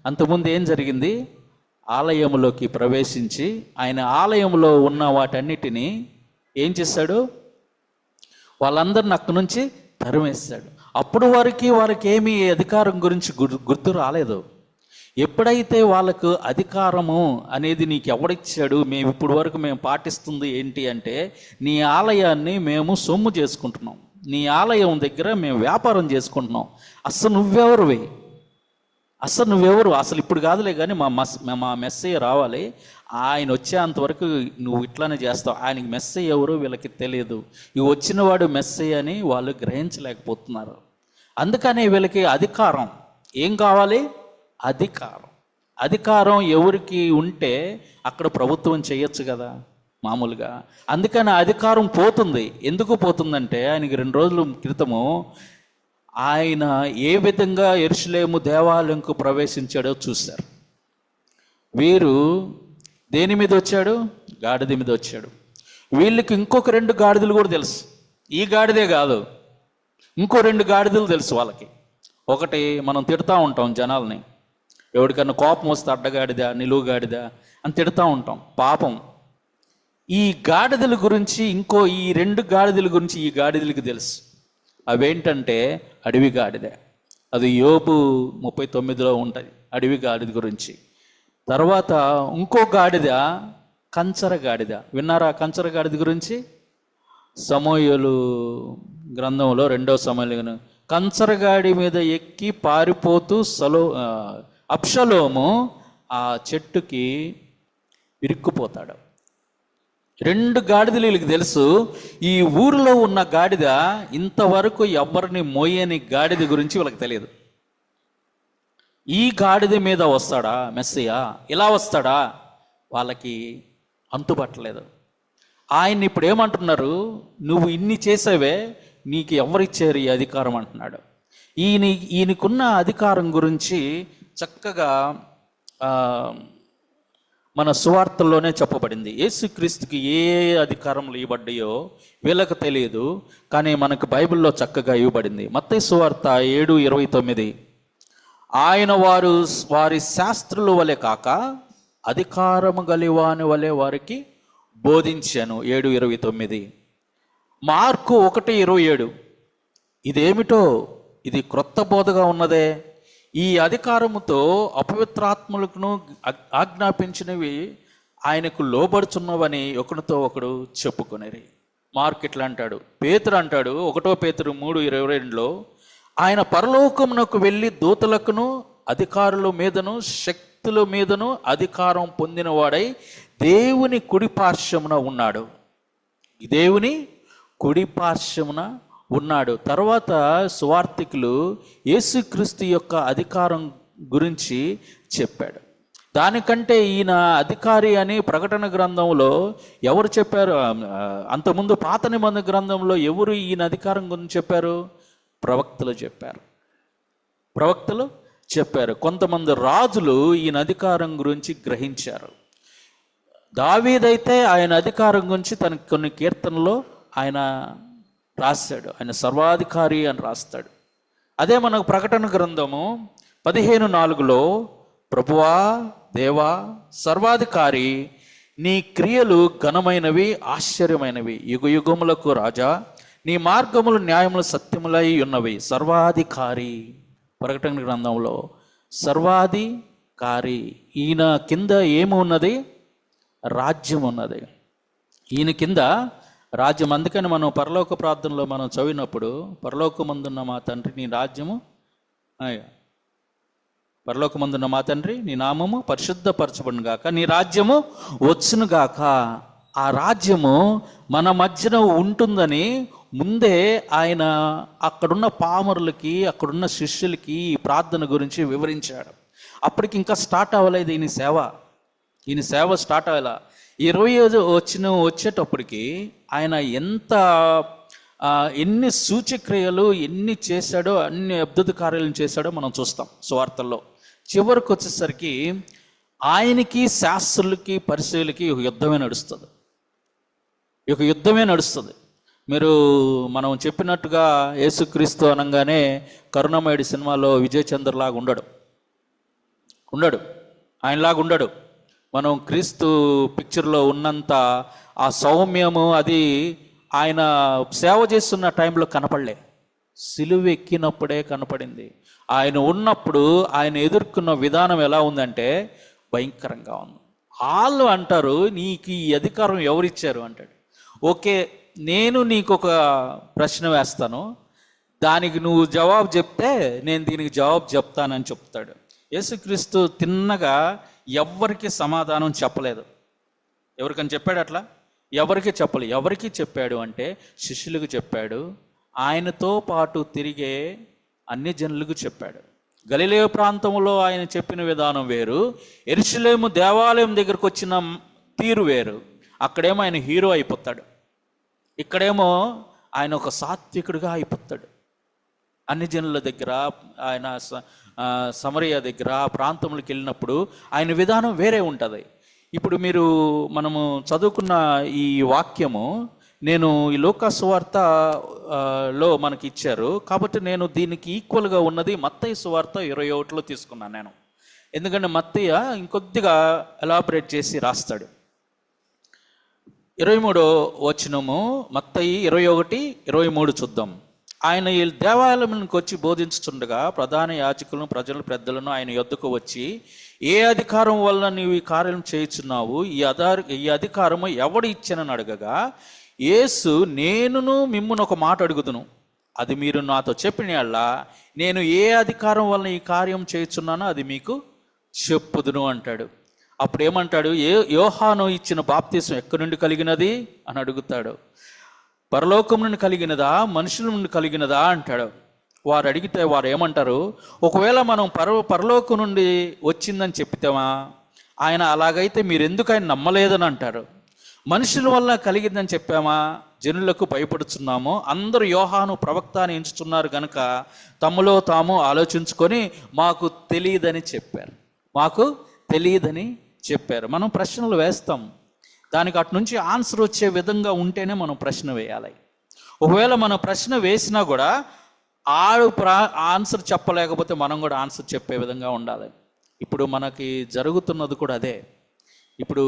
అంతకుముందు ఏం జరిగింది? ఆలయంలోకి ప్రవేశించి ఆయన ఆలయంలో ఉన్న వాటన్నిటినీ ఏం చేశాడు? వాళ్ళందరిని అక్కడి నుంచి తరిమేశాడు. అప్పుడు వారికి ఏమీ అధికారం గురించి గుర్తు రాలేదు. ఎప్పుడైతే వాళ్ళకు అధికారము అనేది నీకు ఎవడిచ్చాడు, మేము ఇప్పుడు వరకు మేము పాటిస్తుంది ఏంటి అంటే, నీ ఆలయాన్ని మేము సొమ్ము చేసుకుంటున్నాం, నీ ఆలయం దగ్గర మేము వ్యాపారం చేసుకుంటున్నాం. అసలు నువ్వెవరువి? అసలు ఇప్పుడు కాదులే కానీ మా మెస్సయ్య రావాలి, ఆయన వచ్చేంతవరకు నువ్వు ఇట్లానే చేస్తావు. ఆయనకి మెస్సయ్య ఎవరు వీళ్ళకి తెలియదు. ఈ వచ్చినవాడు మెస్సయ్య అని వాళ్ళు గ్రహించలేకపోతున్నారు. అందుకనే వీళ్ళకి అధికారం ఏం కావాలి? అధికారం ఎవరికి ఉంటే అక్కడ ప్రభుత్వం చేయొచ్చు కదా మామూలుగా. అందుకని అధికారం పోతుంది. ఎందుకు పోతుందంటే, ఆయనకి 2 రోజుల క్రితము ఆయన ఏ విధంగా యెరూషలేము దేవాలయంకు ప్రవేశించాడో చూశారు. వీరు దేని మీద వచ్చాడు? గాడిద మీద వచ్చాడు. వీళ్ళకి ఇంకొక 2 గాడిదలు కూడా తెలుసు. ఈ గాడిదే కాదు, ఇంకో 2 గాడిదలు తెలుసు వాళ్ళకి. ఒకటి మనం తిడతా ఉంటాం జనాల్ని, ఎవరికన్నా కోపం వస్తే అడ్డగాడిద, నిలువు గాడిద అని తిడతా ఉంటాం. పాపం ఈ గాడిదల గురించి ఈ 2 గాడిదల గురించి ఈ గాడిదలకి తెలుసు. అవేంటంటే అడవి గాడిద. అది యోబు 39లో ఉంటుంది అడవి గాడిద గురించి. తర్వాత ఇంకో గాడిద కంచర గాడిద. విన్నారా కంచర గాడిద గురించి? సమూయేలు గ్రంథంలో 2వ సమూయేలు కంచరగాడి మీద ఎక్కి పారిపోతూ అబ్షలోము ఆ చెట్టుకి ఇరుక్కుపోతాడు. 2 గాడిదలు వీళ్ళకి తెలుసు. ఈ ఊరిలో ఉన్న గాడిద ఇంతవరకు ఎవరిని మోయని గాడిద గురించి వీళ్ళకి తెలియదు. ఈ గాడిద మీద వస్తాడా మెస్సయ్య? ఇలా వస్తాడా? వాళ్ళకి అంతుపట్టలేదు. ఆయన్ని ఇప్పుడు ఏమంటున్నారు? నువ్వు ఇన్ని చేసావే, నీకు ఎవరిచ్చారు ఈ అధికారం అంటున్నాడు. ఈయనకున్న అధికారం గురించి చక్కగా మన సువార్తల్లోనే చెప్పబడింది. యేసుక్రీస్తుకి ఏ అధికారములు ఇవ్వబడ్డాయో వీళ్ళకి తెలియదు, కానీ మనకు బైబిల్లో చక్కగా ఇవ్వబడింది. మత్తయి సువార్త 7:29, ఆయన వారి శాస్త్రుల వలె కాక అధికారము గలివాని వలె వారికి బోధించాను. 7:29. మార్కు 1:27, ఇదేమిటో ఇది క్రొత్త బోధగా ఉన్నదే, ఈ అధికారముతో అపవిత్రాత్మలకు ఆజ్ఞాపించినవి ఆయనకు లోబడుచున్నవని ఒకరితో ఒకడు చెప్పుకొనేరి. మార్క్ ఇట్లా అంటాడు. పేతురు అంటాడు 1 పేతురు 3:22లో, ఆయన పరలోకమునకు వెళ్ళి దూతలకును అధికారుల మీదను శక్తుల మీదను అధికారం పొందినవాడై దేవుని కుడిపార్శ్వమున ఉన్నాడు. దేవుని కుడిపార్శ్వమున ఉన్నాడు. తర్వాత సువార్తికులు యేసుక్రీస్తు యొక్క అధికారం గురించి చెప్పాడు. దానికంటే ఈయన అధికారి అని ప్రకటన గ్రంథంలో ఎవరు చెప్పారు? అంతకుముందు పాత నిబంధన గ్రంథంలో ఎవరు ఈయన అధికారం గురించి చెప్పారు? ప్రవక్తలు చెప్పారు. కొంతమంది రాజులు ఈయన అధికారం గురించి గ్రహించారు. దావీదైతే ఆయన అధికారం గురించి తన కొన్ని కీర్తనలో ఆయన రాస్తాడు. ఆయన సర్వాధికారి అని రాస్తాడు. అదే మనకు ప్రకటన గ్రంథము 15:4లో, ప్రభువా దేవా సర్వాధికారి, నీ క్రియలు ఘనమైనవి ఆశ్చర్యమైనవి, యుగయుగములకు రాజా, నీ మార్గములు న్యాయములు సత్యములై ఉన్నవి. సర్వాధికారి. ప్రకటన గ్రంథంలో సర్వాధికారి. ఈయన కింద ఏమి ఉన్నది? రాజ్యం ఉన్నది. ఈయన కింద రాజ్యం. అందుకని మనం పరలోక ప్రార్థనలో మనం చదివినప్పుడు, పరలోకమందున్న మా తండ్రి నీ రాజ్యము, పరలోకమందున్న మా తండ్రి నీ నామము పరిశుద్ధపరచబడును గాక, నీ రాజ్యము వచ్చును గాక. ఆ రాజ్యము మన మధ్యన ఉంటుందని ముందే ఆయన అక్కడున్న పామరులకి, అక్కడున్న శిష్యులకి ఈ ప్రార్థన గురించి వివరించాడు. అప్పటికి ఇంకా స్టార్ట్ అవ్వలేదు ఈయన సేవ. ఈయన సేవ స్టార్ట్ అయ్యేలా 20 వచ్చేటప్పటికి ఆయన ఎంత ఎన్ని సూచక్రియలు ఎన్ని చేశాడో, అన్ని అద్భుత కార్యాలను చేశాడో మనం చూస్తాం సువార్తల్లో. చివరికి వచ్చేసరికి ఆయనకి శాస్త్రులకి పరిశీలకి ఒక యుద్ధమే నడుస్తుంది. మనం చెప్పినట్టుగా యేసుక్రీస్తు అనగానే కరుణమయుడి సినిమాలో విజయ్ చంద్రలాగా ఉండడు, ఆయనలాగా ఉండడు. మనం క్రీస్తు పిక్చర్లో ఉన్నంత ఆ సౌమ్యము అది ఆయన సేవ చేస్తున్న టైంలో కనపడలే, సిలువ ఎక్కినప్పుడే కనపడింది. ఆయన ఉన్నప్పుడు ఆయన ఎదుర్కొన్న విధానం ఎలా ఉందంటే భయంకరంగా ఉంది. వాళ్ళు అంటారు, నీకు ఈ అధికారం ఎవరిచ్చారు అంటాడు. ఓకే, నేను నీకు ఒక ప్రశ్న వేస్తాను, దానికి నువ్వు జవాబు చెప్తే నేను దీనికి జవాబు చెప్తానని చెప్తాడు. యేసుక్రీస్తు తిన్నగా ఎవరికి సమాధానం చెప్పలేదు. ఎవరికని చెప్పాడు? అట్లా ఎవరికి చెప్పలేదు. ఎవరికి చెప్పాడు అంటే శిష్యులకు చెప్పాడు, ఆయనతో పాటు తిరిగే అన్ని జనులకు చెప్పాడు. గలిలయ ప్రాంతంలో ఆయన చెప్పిన విధానం వేరు, యెరూషలేము దేవాలయం దగ్గరకు వచ్చిన తీరు వేరు. అక్కడేమో ఆయన హీరో అయిపోతాడు, ఇక్కడేమో ఆయన ఒక సాత్వికుడిగా అయిపోతాడు. అన్ని జనుల దగ్గర ఆయన సమరయ దగ్గర ప్రాంతంలోకి వెళ్ళినప్పుడు ఆయన విధానం వేరే ఉంటుంది. ఇప్పుడు మనము చదువుకున్న ఈ వాక్యము నేను ఈ లూకా సువార్తలో మనకి ఇచ్చారు కాబట్టి నేను దీనికి ఈక్వల్గా ఉన్నది మత్తయి సువార్త 21లో తీసుకున్నాను నేను. ఎందుకంటే మత్తయ్య ఇంకొద్దిగా ఎలాబరేట్ చేసి రాస్తాడు. 23వ వచనము మత్తయి 21:23 చూద్దాం. ఆయన ఈ దేవాలయానికి వచ్చి బోధించుతుండగా ప్రధాన యాజకులను ప్రజల పెద్దలను ఆయన యొద్దకు వచ్చి, ఏ అధికారం వల్ల నీవు ఈ కార్యం చేయుచున్నావు, ఈ అధికారము ఎవడు ఇచ్చానని అడగగా, యేసు నేనును మిమ్మును ఒక మాట అడుగుదును, అది మీరు నాతో చెప్పిన నేను ఏ అధికారం వలన ఈ కార్యం చేయుచున్నానో అది మీకు చెప్పుదును అంటాడు. అప్పుడు ఏమంటాడు? యోహాను ఇచ్చిన బాప్తీసం ఎక్కడి నుండి కలిగినది అని అడుగుతాడు. పరలోకం నుండి కలిగినదా మనుషుల నుండి కలిగినదా అంటాడు. వారు అడిగితే వారు ఏమంటారు? ఒకవేళ మనం పరలోకం నుండి వచ్చిందని చెప్తామా, ఆయన అలాగైతే మీరు ఎందుకు ఆయన నమ్మలేదని అంటారు. మనుషుల వల్ల కలిగిందని చెప్పామా, జనులకు భయపడుతున్నాము, అందరూ యోహాను ప్రవక్త అని ఎంచుతున్నారు కనుక తమలో తాము ఆలోచించుకొని మాకు తెలియదని చెప్పారు. మనం ప్రశ్నలు వేస్తాం, దానికి అటు నుంచి ఆన్సర్ వచ్చే విధంగా ఉంటేనే మనం ప్రశ్న వేయాలి. ఒకవేళ మనం ప్రశ్న వేసినా కూడా ఆన్సర్ చెప్పలేకపోతే మనం కూడా ఆన్సర్ చెప్పే విధంగా ఉండాలి. ఇప్పుడు మనకి జరుగుతున్నది కూడా అదే. ఇప్పుడు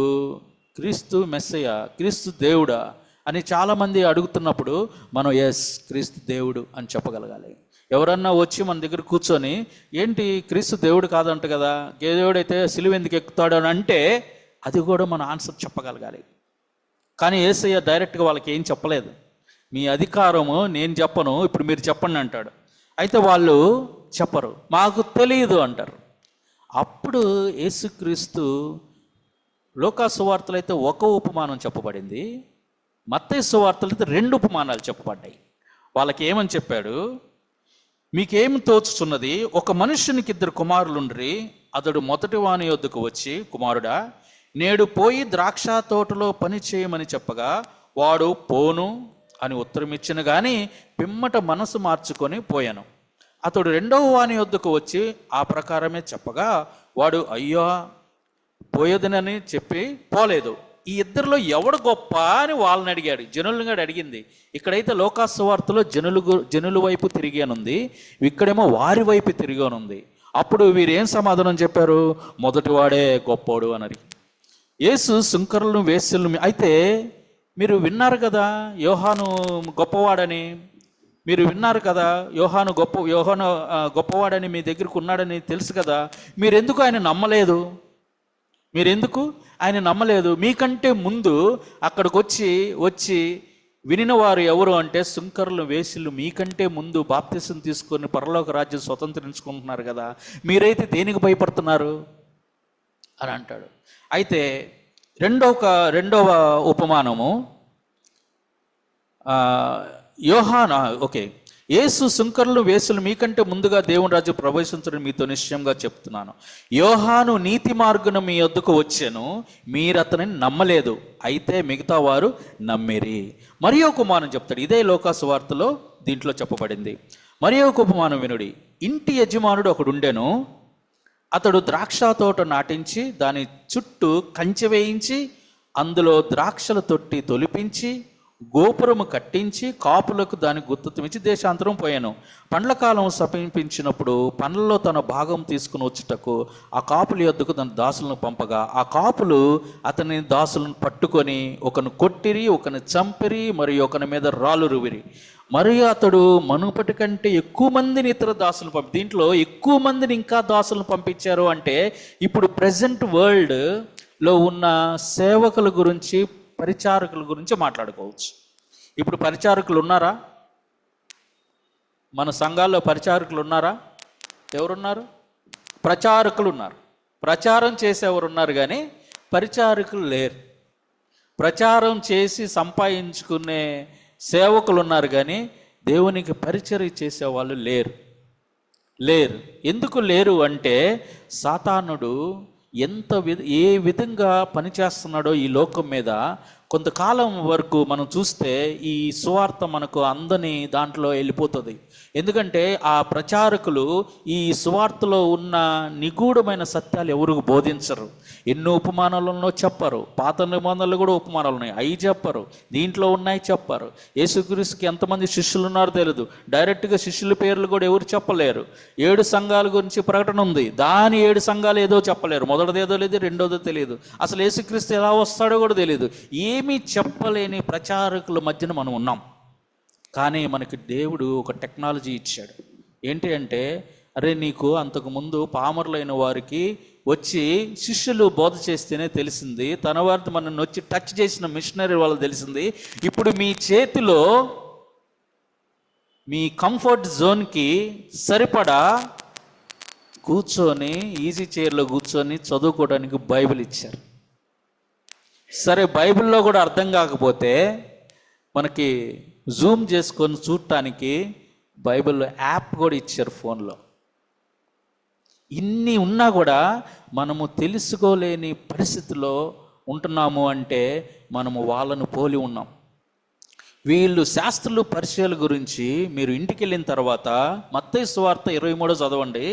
క్రీస్తు మెస్సయ్య, క్రీస్తు దేవుడా అని చాలామంది అడుగుతున్నప్పుడు మనం ఎస్ క్రీస్తు దేవుడు అని చెప్పగలగాలి. ఎవరన్నా వచ్చి మన దగ్గర కూర్చొని ఏంటి క్రీస్తు దేవుడు కాదంట కదా, దేవుడైతే సిలువ ఎందుకు ఎక్కుతాడు అని అంటే అది కూడా మన ఆన్సర్ చెప్పగలగాలి. కానీ యేసయ్య డైరెక్ట్గా వాళ్ళకి ఏం చెప్పలేదు. మీ అధికారము నేను చెప్పను, ఇప్పుడు మీరు చెప్పండి అంటాడు. అయితే వాళ్ళు చెప్పరు, మాకు తెలియదు అంటారు. అప్పుడు యేసుక్రీస్తు లూకా సువార్తలు అయితే ఒక ఉపమానం చెప్పబడింది, మత్తయి సువార్తలు అయితే 2 ఉపమానాలు చెప్పబడ్డాయి. వాళ్ళకి ఏమని చెప్పాడు? మీకేమి తోచుతున్నది? ఒక మనుషునికి 2 కుమారులుండ్రి. అతడు మొదటి వాని యొద్దకు వచ్చి, కుమారుడా నేడు పోయి ద్రాక్ష తోటలో పని చేయమని చెప్పగా వాడు పోను అని ఉత్తరం ఇచ్చిన కానీ పిమ్మట మనసు మార్చుకొని పోయాను. అతడు 2వ వాని యొద్దకు వచ్చి ఆ ప్రకారమే చెప్పగా వాడు అయ్యో పోయేదనని చెప్పి పోలేదు. ఈ ఇద్దరిలో ఎవడు గొప్ప అని వాళ్ళని అడిగాడు. జనులను కూడా అడిగింది. ఇక్కడైతే లూకా సువార్తలో జనుల వైపు తిరిగానుంది, ఇక్కడేమో వారి వైపు తిరిగానుంది. అప్పుడు వీరు ఏం సమాధానం చెప్పారు? మొదటివాడే గొప్పోడు అన్నది. యేసు సుంకరులను వేశ్యలను అయితే మీరు విన్నారు కదా యోహాను గొప్పవాడని, మీరు విన్నారు కదా యోహాను గొప్పవాడని మీ దగ్గరకు ఉన్నాడని తెలుసు కదా, మీరెందుకు ఆయన నమ్మలేదు? మీకంటే ముందు అక్కడికి వచ్చి వినిన వారు ఎవరు అంటే సుంకరులు వేశ్యలు మీకంటే ముందు బాప్తిసం తీసుకొని పరలోక రాజ్యం స్వతంత్రించుకుంటున్నారు కదా, మీరైతే దేనికి భయపడుతున్నారు అని అంటాడు. అయితే రెండవ ఉపమానము యేసు సుంకరులు వేసులు మీకంటే ముందుగా దేవుని రాజ్యం ప్రవేశించడం మీతో నిశ్చయంగా చెప్తున్నాను. యోహాను నీతి మార్గున మీ వద్దకు వచ్చాను, మీరు అతనిని నమ్మలేదు, అయితే మిగతా వారు నమ్మిరి. మరి ఒక ఉపమానం చెప్తాడు, ఇదే లోకాసు వార్తలో దీంట్లో చెప్పబడింది. మరి ఒక ఉపమానం వినుడి. ఇంటి యజమానుడు ఒకడు ఉండెను. అతడు ద్రాక్ష తోట నాటించి దాని చుట్టూ కంచె వేయించి అందులో ద్రాక్షల తొట్టి తొలిపించి గోపురము కట్టించి కాపులకు దాని గుర్తుమిచ్చి దేశాంతరం పోయాను. పండ్ల కాలం సమీపించినప్పుడు పండ్లలో తన భాగం తీసుకుని వచ్చుటకు ఆ కాపుల యొద్దకు తన దాసులను పంపగా ఆ కాపులు అతని దాసులను పట్టుకొని ఒకను కొట్టిరి, ఒకని చంపిరి, మరియు ఒకని మీద రాళ్ళు రువిరి. మరియు అతడు మనుపటి కంటే ఎక్కువ మందిని ఇతర దాసులు దీంట్లో ఎక్కువ మందిని ఇంకా దాసులను పంపించారు అంటే ఇప్పుడు ప్రజెంట్ వరల్డ్లో ఉన్న సేవకుల గురించి, పరిచారకుల గురించి మాట్లాడుకోవచ్చు. ఇప్పుడు పరిచారకులు ఉన్నారా? మన సంఘాల్లో పరిచారకులు ఉన్నారా? ఎవరున్నారు? ప్రచారకులు ఉన్నారు. ప్రచారం చేసేవారు ఉన్నారు కానీ పరిచారకులు లేరు. ప్రచారం చేసి సంపాదించుకునే సేవకులు ఉన్నారు కానీ దేవునికి పరిచర్య చేసేవాళ్ళు లేరు. ఎందుకు లేరు అంటే సాతానుడు ఏ విధంగా పనిచేస్తున్నాడో ఈ లోకం మీద కొంతకాలం వరకు మనం చూస్తే ఈ సువార్త మనకు అందని దాంట్లో వెళ్ళిపోతుంది. ఎందుకంటే ఆ ప్రచారకులు ఈ సువార్తలో ఉన్న నిగూఢమైన సత్యాలు ఎవరికి బోధించరు. ఎన్నో ఉపమానాలలో చెప్పరు. పాత నిబంధనలు కూడా ఉపమానాలు ఉన్నాయి, అవి చెప్పరు. దీంట్లో ఉన్నాయి చెప్పరు. యేసుక్రీస్తుకి ఎంతమంది శిష్యులు ఉన్నారో తెలియదు. డైరెక్ట్గా శిష్యుల పేర్లు కూడా ఎవరు చెప్పలేరు. 7 సంఘాల గురించి ప్రకటన ఉంది, దాని 7 సంఘాలు ఏదో చెప్పలేరు. మొదటిది ఏదో లేదు, రెండోదో తెలియదు. అసలు యేసుక్రీస్తు ఎలా వస్తాడో కూడా తెలియదు. ఏమీ చెప్పలేని ప్రచారకుల మధ్యన మనం ఉన్నాం. కానీ మనకి దేవుడు ఒక టెక్నాలజీ ఇచ్చాడు. ఏంటి అంటే, అరే నీకు అంతకుముందు పామరులైన వారికి వచ్చి శిష్యులు బోధ చేస్తేనే తెలిసింది, తన వారితో మనల్ని వచ్చి టచ్ చేసిన మిషనరీ వాళ్ళకి తెలిసింది. ఇప్పుడు మీ చేతిలో మీ కంఫర్ట్ జోన్కి సరిపడా కూర్చొని ఈజీ చైర్లో కూర్చొని చదువుకోవడానికి బైబిల్ ఇచ్చారు. సరే, బైబిల్లో కూడా అర్థం కాకపోతే మనకి జూమ్ చేసుకొని చూడటానికి బైబిల్లో యాప్ కూడా ఇచ్చారు ఫోన్లో. ఇన్ని ఉన్నా కూడా మనము తెలుసుకోలేని పరిస్థితిలో ఉంటున్నాము అంటే మనము వాళ్ళను పోలి ఉన్నాం. వీళ్ళు శాస్త్రులు పరిచయాల గురించి మీరు ఇంటికి వెళ్ళిన తర్వాత మత్తయి సువార్త 23 చదవండి.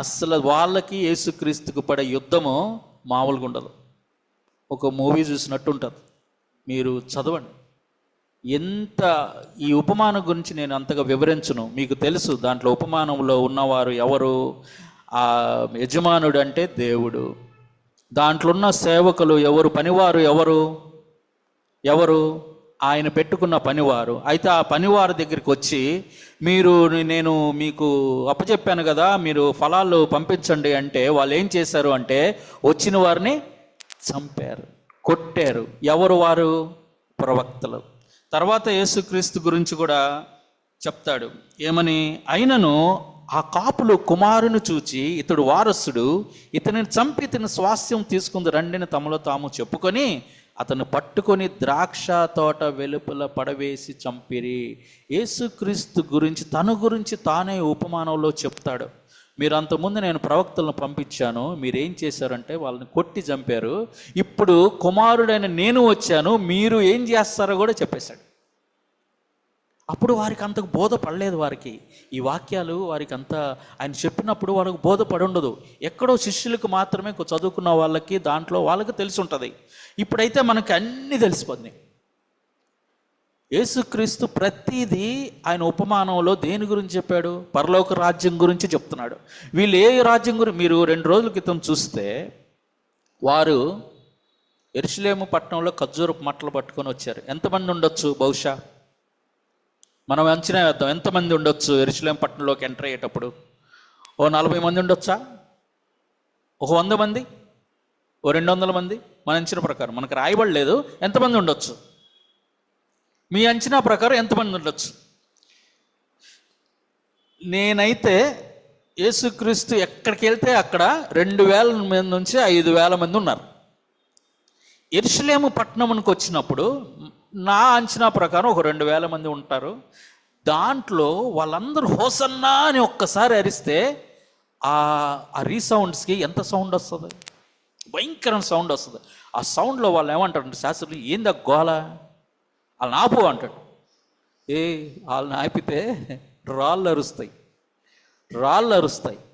అసలు వాళ్ళకి యేసుక్రీస్తుకు పడే యుద్ధము మామూలుగా ఉండదు. ఒక మూవీ చూసినట్టు ఉంటుంది. మీరు చదవండి. ఈ ఉపమానం గురించి నేను అంతగా వివరించను, మీకు తెలుసు. దాంట్లో ఉపమానంలో ఉన్నవారు ఎవరు? ఆ యజమానుడు అంటే దేవుడు. దాంట్లో ఉన్న సేవకులు ఎవరు? పనివారు ఎవరు? ఆయన పెట్టుకున్న పనివారు. అయితే ఆ పనివారి దగ్గరికి వచ్చి నేను మీకు అప్పచెప్పాను కదా, మీరు ఫలాలు పంపించండి అంటే వాళ్ళు ఏం చేశారు అంటే వచ్చిన వారిని చంపారు, కొట్టారు. ఎవరు వారు? ప్రవక్తలు. తర్వాత యేసుక్రీస్తు గురించి కూడా చెప్తాడు. ఏమని? అయినను ఆ కాపులు కుమారుని చూచి ఇతడు వారసుడు, ఇతనిని చంపి ఇతని స్వాస్థ్యం తీసుకుంది రండిని తమలో తాము చెప్పుకొని అతను పట్టుకొని ద్రాక్ష తోట వెలుపల పడవేసి చంపిరి. యేసుక్రీస్తు గురించి తన గురించి తానే ఉపమానంలో చెప్తాడు. మీరు అంతకుముందు నేను ప్రవక్తలను పంపించాను, మీరేం చేశారంటే వాళ్ళని కొట్టి చంపారు. ఇప్పుడు కుమారుడైన నేను వచ్చాను, మీరు ఏం చేస్తారో కూడా చెప్పేశాడు. అప్పుడు వారికి అంతకు బోధపడలేదు. వారికి ఈ వాక్యాలు వారికి అంత ఆయన చెప్పినప్పుడు వాళ్ళకు బోధపడి ఉండదు. ఎక్కడో శిష్యులకు మాత్రమే చదువుకున్న వాళ్ళకి దాంట్లో వాళ్ళకి తెలిసి ఉంటుంది. ఇప్పుడైతే మనకి అన్నీ తెలిసిపోతున్నాయి. యేసుక్రీస్తు ప్రతిదీ ఆయన ఉపమానంలో దేని గురించి చెప్పాడు? పరలోక రాజ్యం గురించి చెప్తున్నాడు. వీళ్ళు ఏ రాజ్యం గురించి మీరు 2 రోజుల క్రితం చూస్తే వారు యెరూషలేము పట్టణంలో ఖర్జూరపు మట్టలు పట్టుకొని వచ్చారు. ఎంతమంది ఉండొచ్చు? బహుశా మనం అంచనా వేద్దాం. ఎంతమంది ఉండొచ్చు యెరూషలేము పట్టణంలోకి ఎంటర్ అయ్యేటప్పుడు? 40 మంది ఉండొచ్చా? 100 మంది? 200 మంది? మన అంచనా ప్రకారం, మనకు రాయబడలేదు. ఎంతమంది ఉండొచ్చు? మీ అంచనా ప్రకారం ఎంతమంది ఉండొచ్చు? నేనైతే యేసుక్రీస్తు ఎక్కడికి వెళ్తే అక్కడ 2000 మంది నుంచి 5000 మంది ఉన్నారు. యెరూషలేము పట్టణంకి వచ్చినప్పుడు నా అంచనా ప్రకారం ఒక 2000 మంది ఉంటారు. దాంట్లో వాళ్ళందరూ హోసన్నా అని ఒక్కసారి అరిస్తే ఆ రీసౌండ్స్కి ఎంత సౌండ్ వస్తుంది, భయంకరమైన సౌండ్ వస్తుంది. ఆ సౌండ్లో వాళ్ళు ఏమంటారంటే శాస్త్రులు, ఏందా గోల, వాళ్ళని ఆపు అంటాడు. వాళ్ళని ఆపితే రాళ్ళు అరుస్తాయి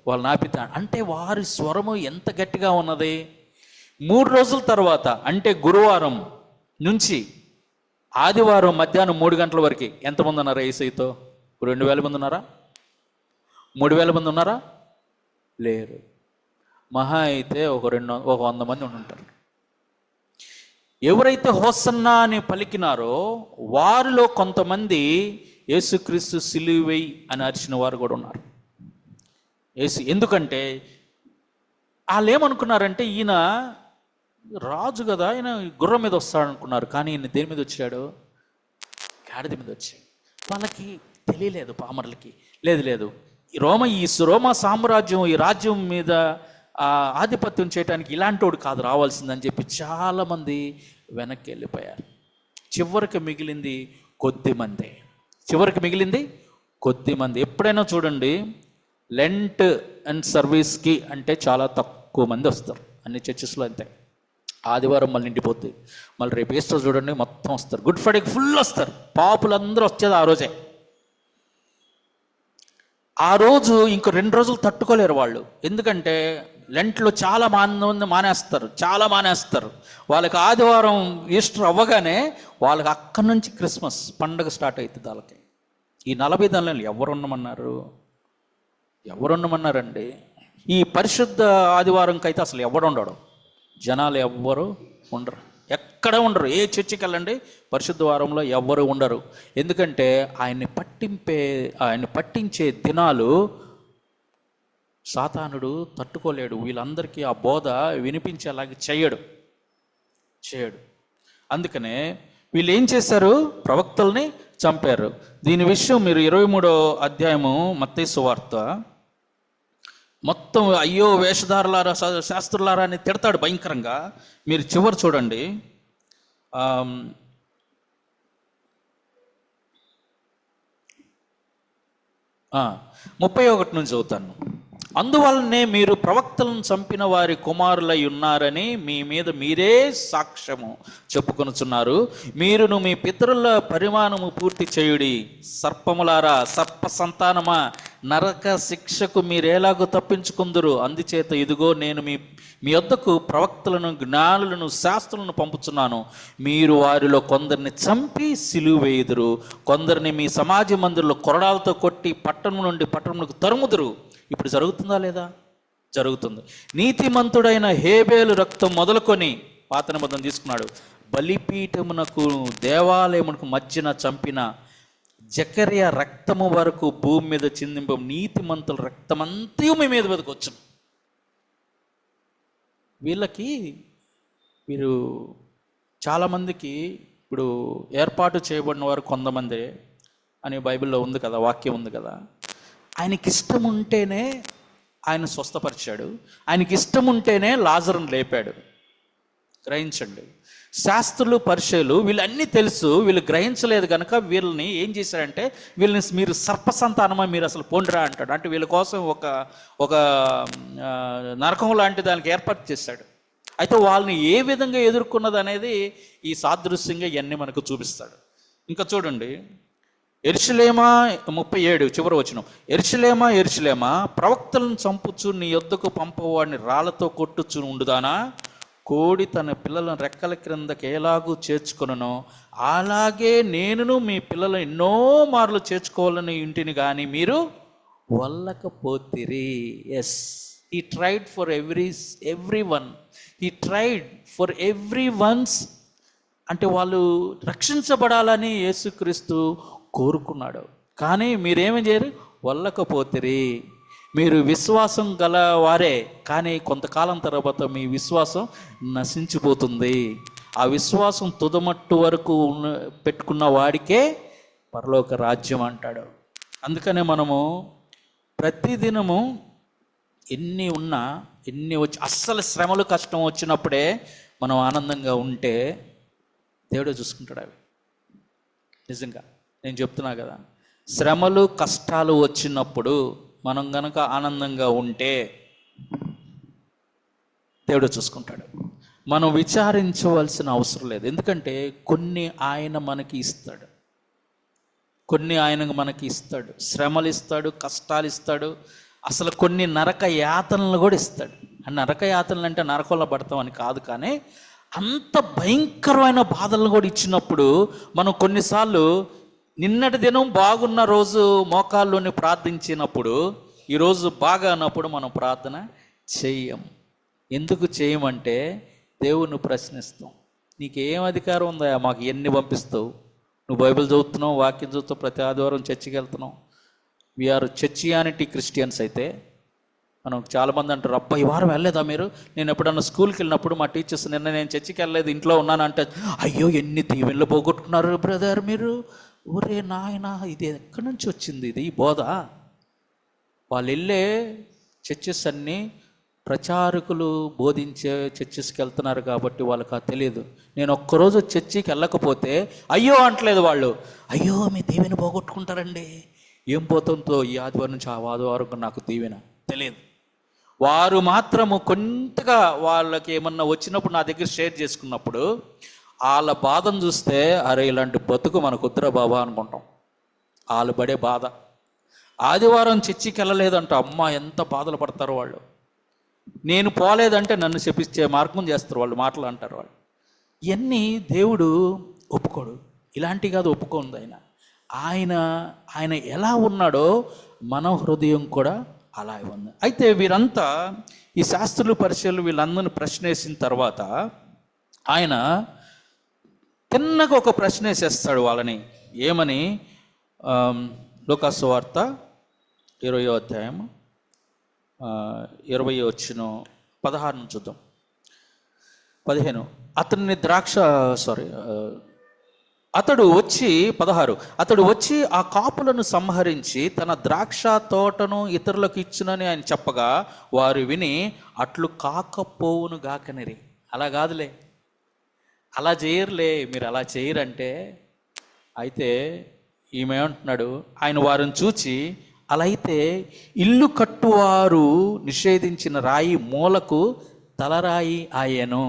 వాళ్ళని ఆపితే. అంటే వారి స్వరము ఎంత గట్టిగా ఉన్నది. 3 రోజుల తర్వాత అంటే గురువారం నుంచి ఆదివారం మధ్యాహ్నం 3 గంటల వరకు ఎంతమంది ఉన్నారు ఏసైతో? 2000 మంది ఉన్నారా? 3000 మంది ఉన్నారా? లేరు. మహా అయితే ఒక 100 మంది ఉంటారు. ఎవరైతే హోసన్నా అని పలికినారో వారిలో కొంతమంది యేసుక్రీస్తు సిలువై అని అరిచిన వారు కూడా ఉన్నారు. ఎందుకంటే వాళ్ళు ఏమనుకున్నారంటే ఈయన రాజు కదా, ఆయన గుర్రం మీద వస్తాడు అనుకున్నారు. కానీ ఈయన దేని మీద వచ్చాడు? గాడిద మీద వచ్చాడు. వాళ్ళకి తెలియలేదు, పామరులకి. లేదు ఈ రోమా సామ్రాజ్యం, ఈ రాజ్యం మీద ఆధిపత్యం చేయడానికి ఇలాంటోడు కాదు రావాల్సిందని చెప్పి చాలామంది వెనక్కి వెళ్ళిపోయారు. చివరికి మిగిలింది కొద్ది మంది. ఎప్పుడైనా చూడండి, లెంట్ అండ్ సర్వీస్కి అంటే చాలా తక్కువ మంది వస్తారు. అన్ని చర్చెస్లో అంతే. ఆదివారం మళ్ళీ నిండిపోతుంది. మళ్ళీ రేపు ఈస్టర్ చూడండి మొత్తం వస్తారు. గుడ్ ఫ్రైడేకి ఫుల్ వస్తారు. పాపులందరూ వచ్చేది ఆ రోజే. ఆ రోజు ఇంకో 2 రోజులు తట్టుకోలేరు వాళ్ళు. ఎందుకంటే లెంట్లో చాలా మంది మానేస్తారు. వాళ్ళకి ఆదివారం ఈస్టర్ అవ్వగానే వాళ్ళకి అక్కడి నుంచి క్రిస్మస్ పండుగ స్టార్ట్ అవుతుంది వాళ్ళకి. ఈ 40 దినాలు ఎవరున్నమన్నారండి? ఈ పరిశుద్ధ ఆదివారంకి అయితే అసలు ఎవడుండడు. జనాలు ఎవ్వరు ఉండరు, ఎక్కడ ఉండరు. ఏ చర్చికి వెళ్ళండి పరిశుద్ధ వారంలో ఎవ్వరు ఉండరు. ఎందుకంటే ఆయన్ని పట్టించే దినాలు సాతానుడు తట్టుకోలేడు. వీళ్ళందరికీ ఆ బోధ వినిపించేలాగా చేయడు. అందుకనే వీళ్ళు ఏం చేశారు? ప్రవక్తల్ని చంపారు. దీని విషయం మీరు 23వ అధ్యాయము మత్తయి సువార్త మొత్తం అయ్యో వేషధారులారా శాస్త్రులారా అని తిడతాడు భయంకరంగా. మీరు చివరి చూడండి, 31 నుంచి చదువుతాను. అందువల్లనే మీరు ప్రవక్తలను చంపిన వారి కుమారులై ఉన్నారని మీ మీద మీరే సాక్ష్యము చెప్పుకొనుచున్నారు. మీరును మీ పితరుల పరిమాణము పూర్తి చేయుడి. సర్పములారా, సర్ప సంతానమా, నరక శిక్షకు మీరేలాగో తప్పించుకుందురు. అందుచేత ఇదిగో నేను మీ వద్దకు ప్రవక్తలను, జ్ఞానులను, శాస్త్రులను పంపుచున్నాను. మీరు వారిలో కొందరిని చంపి సిలువ వేయుదురు, కొందరిని మీ సమాజ మందిరంలో కొరడాలతో కొట్టి పట్టణం నుండి పట్టణములకు తరుముదురు. ఇప్పుడు జరుగుతుందా లేదా? జరుగుతుంది. నీతిమంతుడైన హేబేలు రక్తం మొదలుకొని, పాత నిబంధన తీసుకున్నాడు, బలిపీఠమునకు దేవాలయమునకు మధ్యన చంపిన జకర్యా రక్తము వరకు భూమి మీద చిందింప నీతిమంతుల రక్తమంతా మీ మీద వచ్చును. వీరు చాలామందికి ఇప్పుడు ఏర్పాటు చేయబడిన వారు కొంతమంది అని బైబిల్లో ఉంది కదా, వాక్యం ఉంది కదా. ఆయనకి ఇష్టం ఉంటేనే ఆయన స్వస్థపరిచాడు, ఆయనకి ఇష్టం ఉంటేనే లాజరును లేపాడు. గ్రహించండి. శాస్త్రులు, పరిచయులు వీళ్ళన్నీ తెలుసు, వీళ్ళు గ్రహించలేదు కనుక వీళ్ళని ఏం చేశారంటే, వీళ్ళని మీరు సర్పసంతానమా, మీరు అసలు పోండిరా అంటాడు. అంటే వీళ్ళ కోసం ఒక నరకం లాంటి దానికి ఏర్పాటు చేశాడు. అయితే వాళ్ళని ఏ విధంగా ఎదుర్కొన్నది అనేది ఈ సాదృశ్యంగా ఇవన్నీ మనకు చూపిస్తాడు. ఇంకా చూడండి, యెరూషలేమా 37 చివరి వచనం. యెరూషలేమా, ప్రవక్తలను చంపుచు నీ యొద్దకు పంపవాడిని రాళ్లతో కొట్టుచు ఉండుదానా? కోడి తన పిల్లలను రెక్కల క్రిందకి ఎలాగూ చేర్చుకొనునో అలాగే నేనును మీ పిల్లలను ఎన్నో మార్లు చేర్చుకోవాలని ఇంటిని కానీ మీరు వల్లకపోతిరి. Yes, he tried for every ones. అంటే వాళ్ళు రక్షించబడాలని యేసుక్రీస్తు కోరుకున్నాడు. కానీ మీరేమీ చేయరు, వల్లకపోతిరి. మీరు విశ్వాసం గల వారే, కానీ కొంతకాలం తర్వాత మీ విశ్వాసం నశించిపోతుంది. ఆ విశ్వాసం తుదమట్టు వరకు పెట్టుకున్న వాడికే పరలోక రాజ్యం అంటాడు. అందుకనే మనము ప్రతిదినము ఎన్ని వచ్చి అస్సలు శ్రమలు కష్టం వచ్చినప్పుడే మనం ఆనందంగా ఉంటే దేవుడే చూసుకుంటాడు. అవి నిజంగా నేను చెప్తున్నా కదా, శ్రమలు కష్టాలు వచ్చినప్పుడు మనం గనక ఆనందంగా ఉంటే దేవుడు చూసుకుంటాడు. మనం విచారించవలసిన అవసరం లేదు. ఎందుకంటే కొన్ని ఆయన మనకి ఇస్తాడు, కొన్ని ఆయన మనకి ఇస్తాడు. శ్రమలు ఇస్తాడు, కష్టాలు ఇస్తాడు, అసలు కొన్ని నరక యాతనలు కూడా ఇస్తాడు. నరక యాతనలు అంటే నరకంలో పడతాం అని కాదు, కానీ అంత భయంకరమైన బాధలను కూడా ఇచ్చినప్పుడు మనం కొన్నిసార్లు నిన్నటి దినం బాగున్న రోజు మోకాల్లోని ప్రార్థించినప్పుడు ఈరోజు బాగా అన్నప్పుడు మనం ప్రార్థన చెయ్యం. ఎందుకు చేయమంటే దేవుణ్ణి ప్రశ్నిస్తాం. నీకేం అధికారం ఉందా, మాకు ఎన్ని పంపిస్తావు? నువ్వు బైబిల్ చదువుతున్నావు, వాక్యం చదువుతావు, ప్రతి ఆదివారం చర్చికి వెళ్తున్నావు. We are Christianity Christians. అయితే మనం చాలామంది అంటారు, అబ్బా ఈ వారం వెళ్ళలేదా మీరు? నేను ఎప్పుడన్నా స్కూల్కి వెళ్ళినప్పుడు మా టీచర్స్, నిన్న నేను చర్చికి వెళ్ళలేదు ఇంట్లో ఉన్నాను అంటే, అయ్యో ఎన్ని దీవెనలు పోగొట్టుకున్నారు బ్రదర్ మీరు. ఒరే నాయన, ఇది ఎక్కడి నుంచి వచ్చింది ఇది ఈ బోధ? వాళ్ళు వెళ్ళే చర్చెస్ అన్నీ ప్రచారకులు బోధించే చర్చెస్కి వెళ్తున్నారు కాబట్టి వాళ్ళకి అది తెలియదు. నేను ఒక్కరోజు చర్చికి వెళ్ళకపోతే అయ్యో అంటలేదు వాళ్ళు, అయ్యో మీ దీవెన పోగొట్టుకుంటారండి. ఏం పోతుందో ఈ ఆదివారం నుంచి ఆ ఆదివారం నాకు దీవెన తెలియదు. వారు మాత్రము కొంతగా వాళ్ళకి ఏమన్నా వచ్చినప్పుడు నా దగ్గర షేర్ చేసుకున్నప్పుడు వాళ్ళ బాధను చూస్తే, అరే ఇలాంటి బతుకు మనకు వద్దురా బాబా అనుకుంటాం. వాళ్ళు పడే బాధ. ఆదివారం చర్చికి వెళ్ళలేదంట, అమ్మ ఎంత బాధలు పడతారు వాళ్ళు. నేను పోలేదంటే నన్ను శపిచ్చే మార్గం చేస్తారు వాళ్ళు, మాటలు అంటారు వాళ్ళు. ఇవన్నీ దేవుడు ఒప్పుకోడు. ఇలాంటి కాదు ఒప్పుకోండి ఆయన ఎలా ఉన్నాడో మన హృదయం కూడా అలా ఉంది. అయితే వీరంతా ఈ శాస్త్రులు పరిచయాలు వీళ్ళందరినీ ప్రశ్న వేసిన తర్వాత ఆయన తిన్నగా ఒక ప్రశ్న వేసేస్తాడు వాళ్ళని. ఏమని? లూకాసు వార్త 20వ అధ్యాయం 20 నుంచి చూద్దాం. 15 అతడు వచ్చి ఆ కాపులను సంహరించి తన ద్రాక్ష తోటను ఇతరులకు ఇచ్చునని ఆయన చెప్పగా వారు విని అట్లు కాకపోవును గాకనిరి. అలా కాదులే, అలా చేయరులే, మీరు అలా చేయరంటే, అయితే ఈమె అంటున్నాడు, ఆయన వారిని చూచి అలా అయితే ఇల్లు కట్టువారు నిషేధించిన రాయి మూలకు తలరాయి ఆయను.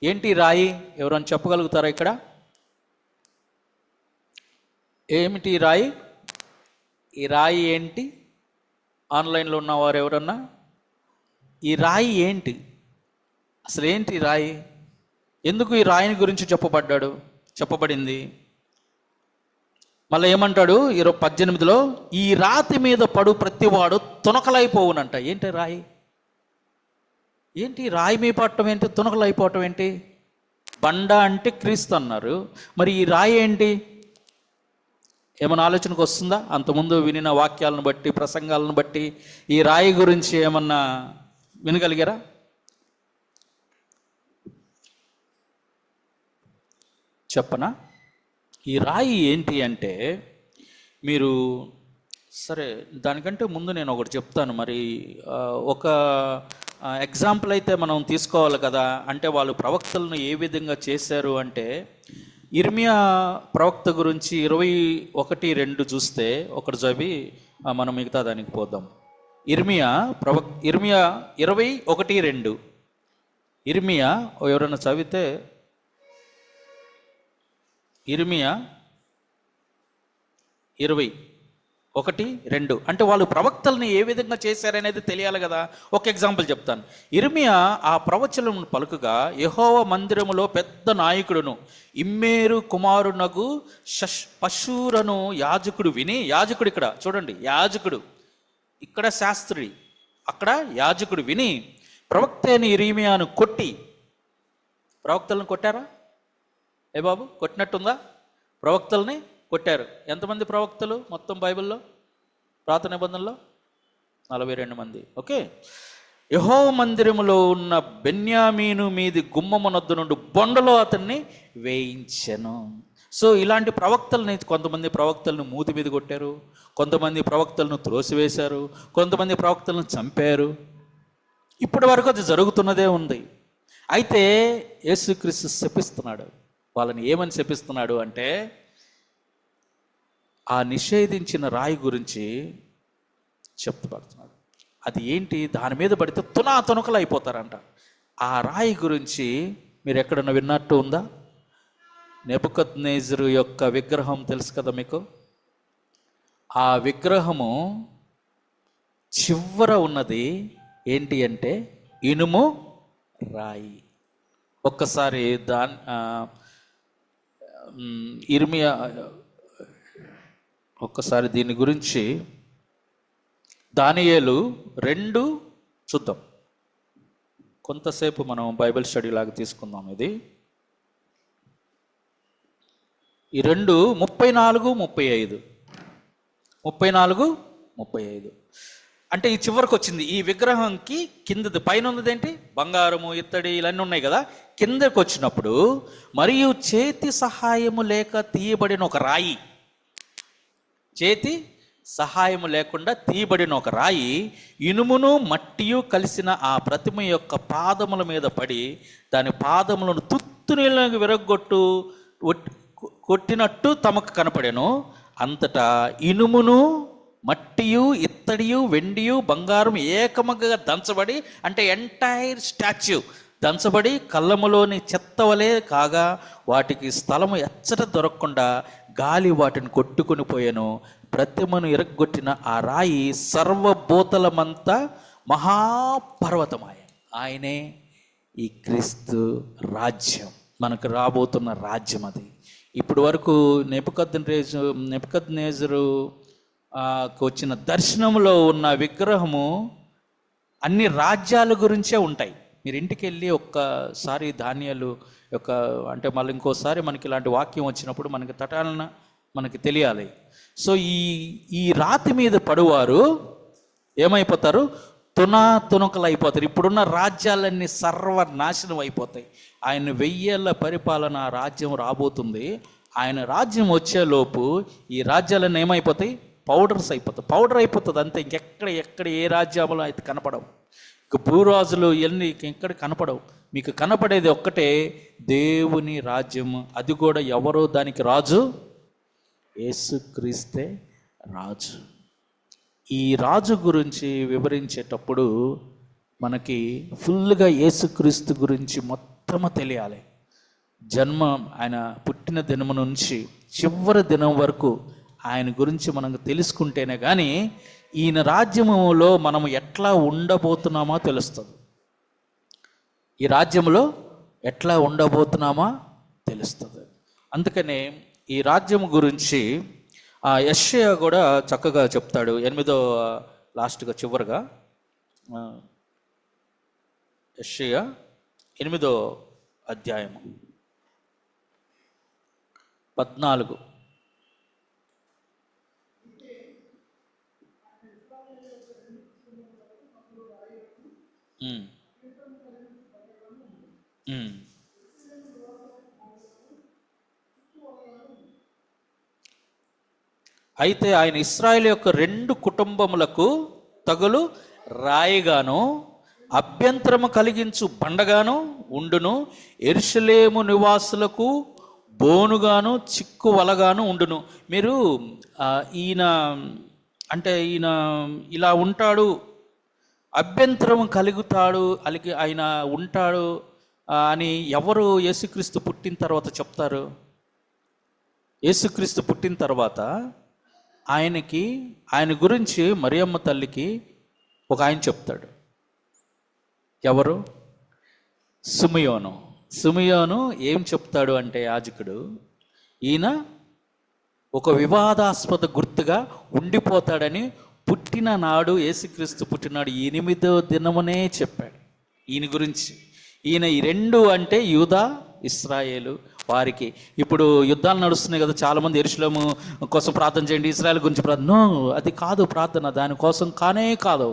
ఏంటి రాయి? ఎవరైనా చెప్పగలుగుతారా ఇక్కడ? ఏమిటి రాయి? ఈ రాయి ఏంటి? ఆన్లైన్లో ఉన్నవారు ఎవరన్నా, ఈ రాయి ఏంటి? అసలు ఏంటి రాయి? ఎందుకు ఈ రాయిని గురించి చెప్పబడింది? మళ్ళీ ఏమంటాడు 18లో, ఈ రాతి మీద పడు ప్రతివాడు తునకలైపోవునంట. ఏంటి రాయి? ఏంటి రాయి మీద పడటం ఏంటి? తునకలైపోవటం ఏంటి? బండ అంటే క్రీస్తు అన్నారు, మరి ఈ రాయి ఏంటి? ఏమైనా ఆలోచనకు వస్తుందా? అంతకుముందు వినిన వాక్యాలను బట్టి, ప్రసంగాలను బట్టి ఈ రాయి గురించి ఏమన్నా వినగలిగారా? చెప్పనా? ఈ రాయి ఏంటి అంటే, మీరు సరే దానికంటే ముందు నేను ఒకటి చెప్తాను. మరి ఒక ఎగ్జాంపుల్ అయితే మనం తీసుకోవాలి కదా. అంటే వాళ్ళు ప్రవక్తలను ఏ విధంగా చేశారు అంటే, ఇర్మియా ప్రవక్త గురించి 21:2 చూస్తే, ఒకటి చదివి మనం మిగతా దానికి పోదాం. ఇర్మియా 21:2 ఇర్మియా ఎవరైనా చదివితే, ఇర్మియా 21:2 అంటే వాళ్ళు ప్రవక్తల్ని ఏ విధంగా చేశారనేది తెలియాలి కదా. ఒక ఎగ్జాంపుల్ చెప్తాను. ఇర్మియా ఆ ప్రవచనమును పలుకుగా, యెహోవా మందిరములో పెద్ద నాయకుడును ఇమ్మేరు కుమారునగు పశూరను యాజకుడు విని, యాజకుడు ఇక్కడ చూడండి, యాజకుడు ఇక్కడ శాస్త్రి, అక్కడ యాజకుడు విని ప్రవక్త అయిన ఇర్మియాను కొట్టి. ప్రవక్తలను కొట్టారా? ఏ బాబు, కొట్టినట్టుందా? ప్రవక్తల్ని కొట్టారు. ఎంతమంది ప్రవక్తలు మొత్తం బైబిల్లో, పాత నిబంధనలో? 42 మంది. ఓకే. యెహోవా మందిరములో ఉన్న బెన్యామీను మీది గుమ్మమునొద్ద నుండి బొండలో అతన్ని వేయించెను. సో ఇలాంటి ప్రవక్తల్ని, కొంతమంది ప్రవక్తలను మూతి మీద కొట్టారు, కొంతమంది ప్రవక్తలను త్రోసివేశారు, కొంతమంది ప్రవక్తలను చంపారు. ఇప్పటి వరకు అది జరుగుతున్నదే ఉంది. అయితే యేసుక్రీస్తు శపిస్తున్నాడు వాళ్ళని. ఏమని శపిస్తున్నాడు అంటే, ఆ నిషేధించిన రాయి గురించి చెప్తపడుతున్నాడు. అది ఏంటి? దాని మీద పడితే తునకలు అయిపోతారంట. ఆ రాయి గురించి మీరు ఎక్కడన్నా విన్నట్టు ఉందా? నెబుకద్నెజరు యొక్క విగ్రహం తెలుసు కదా మీకు. ఆ విగ్రహము చివర ఉన్నది ఏంటి అంటే ఇనుము రాయి. ఒక్కసారి ఇర్మియా ఒక్కసారి దీని గురించి దానియేలు 2 చూద్దాం. కొంతసేపు మనం బైబిల్ స్టడీ లాగా తీసుకుందాం. ఇది ఈ 2 34, 35 అంటే ఈ చివరికి వచ్చింది. ఈ విగ్రహంకి కిందది పైన ఉన్నది ఏంటి? బంగారము, ఇత్తడి ఇవన్నీ ఉన్నాయి కదా. కిందకి వచ్చినప్పుడు మరియు చేతి సహాయము లేక తీయబడిన ఒక రాయి, చేతి సహాయము లేకుండా తీయబడిన ఒక రాయి ఇనుమును మట్టియు కలిసిన ఆ ప్రతిమ యొక్క పాదముల మీద పడి దాని పాదములను తుత్తునీళ్ళకి కొట్టినట్టు తమకు కనపడెను. అంతటా ఇనుమును మట్టియు ఇత్తడియు వెండియు బంగారం ఏకముగా దంచబడి, అంటే ఎంటైర్ స్టాచ్యూ దంచబడి కళ్ళములోని చెత్తవలే కాగా వాటికి స్థలము ఎచ్చట దొరకకుండా గాలి వాటిని కొట్టుకుని పోయాను. ప్రతిమను ఇరగొట్టిన ఆ రాయి సర్వభూతలమంతా మహాపర్వతమాయ. ఆయనే ఈ క్రీస్తు రాజ్యం, మనకు రాబోతున్న రాజ్యం. అది ఇప్పుడు వరకు నెబుకద్నెజరు వచ్చిన దర్శనంలో ఉన్న విగ్రహము అన్ని రాజ్యాల గురించే ఉంటాయి. మీరు ఇంటికి వెళ్ళి ఒక్కసారి ధాన్యాలు యొక్క అంటే మళ్ళీ ఇంకోసారి మనకి ఇలాంటి వాక్యం వచ్చినప్పుడు మనకి తటాలన మనకి తెలియాలి. సో ఈ రాతి మీద పడువారు ఏమైపోతారు? తునకలు అయిపోతారు. ఇప్పుడున్న రాజ్యాలన్నీ సర్వనాశనం అయిపోతాయి. ఆయన 1000 ఏళ్ల పరిపాలన రాజ్యం రాబోతుంది. ఆయన రాజ్యం వచ్చేలోపు ఈ రాజ్యాలన్నీ ఏమైపోతాయి? పౌడర్ అయిపోతుంది అంతే. ఎక్కడ ఏ రాజ్యంలో అయితే కనపడవు. ఇక భూరాజులు ఇవన్నీ ఎక్కడ కనపడవు. మీకు కనపడేది ఒక్కటే, దేవుని రాజ్యం. అది కూడా ఎవరో దానికి రాజు? యేసుక్రీస్తే రాజు. ఈ రాజు గురించి వివరించేటప్పుడు మనకి ఫుల్గా యేసుక్రీస్తు గురించి మొత్తము తెలియాలి. ఆయన పుట్టిన దినం నుంచి చివరి దినం వరకు ఆయన గురించి మనకు తెలుసుకుంటేనే కానీ ఈయన రాజ్యములో మనము ఎట్లా ఉండబోతున్నామో తెలుస్తుంది. ఈ రాజ్యంలో ఎట్లా ఉండబోతున్నామో తెలుస్తుంది. అందుకనే ఈ రాజ్యం గురించి యెషయా కూడా చక్కగా చెప్తాడు. 8వ లాస్ట్గా చివరిగా యెషయా 8వ అధ్యాయము 14. అయితే ఆయన ఇశ్రాయేలు యొక్క 2 కుటుంబములకు తగులు రాయిగాను అభ్యంతరము కలిగించు బండగాను ఉండును. యెరూషలేము నివాసులకు బోనుగాను చిక్కు వలగాను ఉండును. మీరు ఈయన ఇలా ఉంటాడు, అభ్యంతరం కలుగుతాడు, ఆయన ఉంటాడు అని ఎవరు యేసుక్రీస్తు పుట్టిన తర్వాత చెప్తారు? యేసుక్రీస్తు పుట్టిన తర్వాత ఆయన గురించి మరియమ్మ తల్లికి ఒక ఆయన చెప్తాడు. ఎవరు? సిమియోను ఏం చెప్తాడు అంటే, యాజకుడు ఈయన ఒక వివాదాస్పద గుర్తుగా ఉండిపోతాడని పుట్టిన నాడు, యేసుక్రీస్తు పుట్టినాడు 8వ దినమునే చెప్పాడు ఈయన గురించి. ఈయన ఈ 2 అంటే యూదా, ఇశ్రాయేలు వారికి. ఇప్పుడు యుద్ధాలు నడుస్తున్నాయి కదా, చాలామంది యెరూషలేము కోసం ప్రార్థన చేయండి, ఇశ్రాయేల్ గురించి ప్రార్థన. అది కాదు ప్రార్థన, దానికోసం కానే కాదు.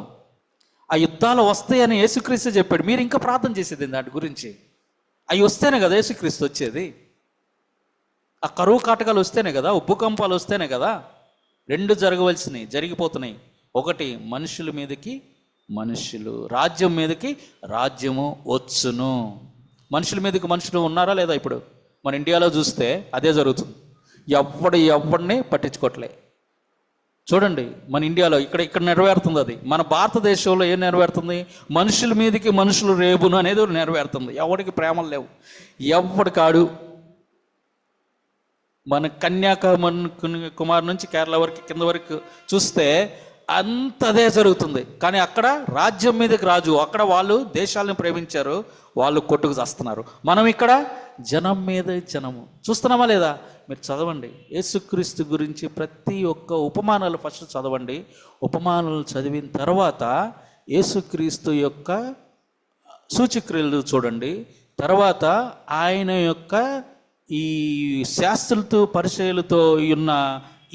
ఆ యుద్ధాలు వస్తాయని యేసుక్రీస్తు చెప్పాడు. మీరు ఇంకా ప్రార్థన చేసేది దాని గురించి. అవి వస్తేనే కదా యేసుక్రీస్తు వచ్చేది. ఆ కరువు కాటకాలు వస్తేనే కదా, భూకంపాలు వస్తేనే కదా. 2 జరగవలసినవి జరిగిపోతున్నాయి. ఒకటి, మనుషుల మీదకి మనుషులు, రాజ్యం మీదకి రాజ్యము వచ్చును. మనుషుల మీదకి మనుషులు ఉన్నారా లేదా? ఇప్పుడు మన ఇండియాలో చూస్తే అదే జరుగుతుంది. ఎవరిని పట్టించుకోవట్లే. చూడండి మన ఇండియాలో ఇక్కడ నెరవేరుతుంది అది. మన భారతదేశంలో ఏం నెరవేరుతుంది? మనుషుల మీదకి మనుషులు రేపును అనేది నెరవేరుతుంది. ఎవరికి ప్రేమలు లేవు, ఎవడి కాడు. మన కన్యాకుమారి నుంచి కేరళ వరకు కింద వరకు చూస్తే అంతదే జరుగుతుంది. కానీ అక్కడ రాజ్యం మీదకి రాజు, అక్కడ వాళ్ళు దేశాలను ప్రేమించారు, వాళ్ళు కొట్టుకు చేస్తున్నారు. మనం ఇక్కడ జనం మీద జనము చూస్తున్నామా లేదా? మీరు చదవండి యేసుక్రీస్తు గురించి ప్రతి ఒక్క ఉపమానాలు ఫస్ట్ చదవండి. ఉపమానాలు చదివిన తర్వాత యేసుక్రీస్తు యొక్క సూచక్రియలు చూడండి. తర్వాత ఆయన యొక్క ఈ శాస్త్రులతో పరిచయాలతో ఉన్న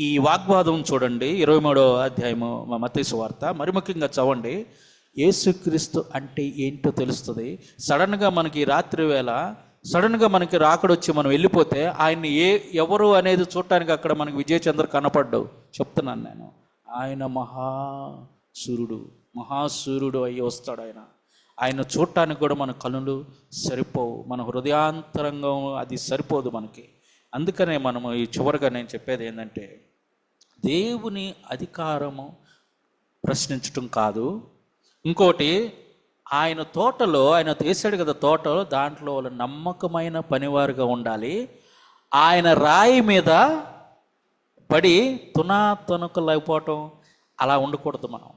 ఈ వాగ్వాదం చూడండి. 23వ అధ్యాయము మత్తయి సువార్త మరి ముఖ్యంగా చదవండి. యేసుక్రీస్తు అంటే ఏంటో తెలుస్తుంది. సడన్గా మనకి రాత్రి వేళ సడన్గా మనకి రాకడొచ్చి మనం వెళ్ళిపోతే ఆయన్ని ఎవరు అనేది చూడటానికి అక్కడ మనకి విజయచంద్ర కనపడ్డావు. చెప్తున్నాను నేను, ఆయన మహాసూర్యుడు అయ్యి వస్తాడు. ఆయన చూడటానికి కూడా మన కనులు సరిపోవు, మన హృదయాంతరంగం అది సరిపోదు మనకి. అందుకనే మనము ఈ చివరిగా నేను చెప్పేది ఏంటంటే, దేవుని అధికారము ప్రశ్నించటం కాదు. ఇంకోటి, ఆయన తోటలో ఆయన వేసాడు కదా తోటలో, దాంట్లో వాళ్ళు నమ్మకమైన పనివారుగా ఉండాలి. ఆయన రాయి మీద పడి తునకలు అయిపోవటం అలా ఉండకూడదు. మనం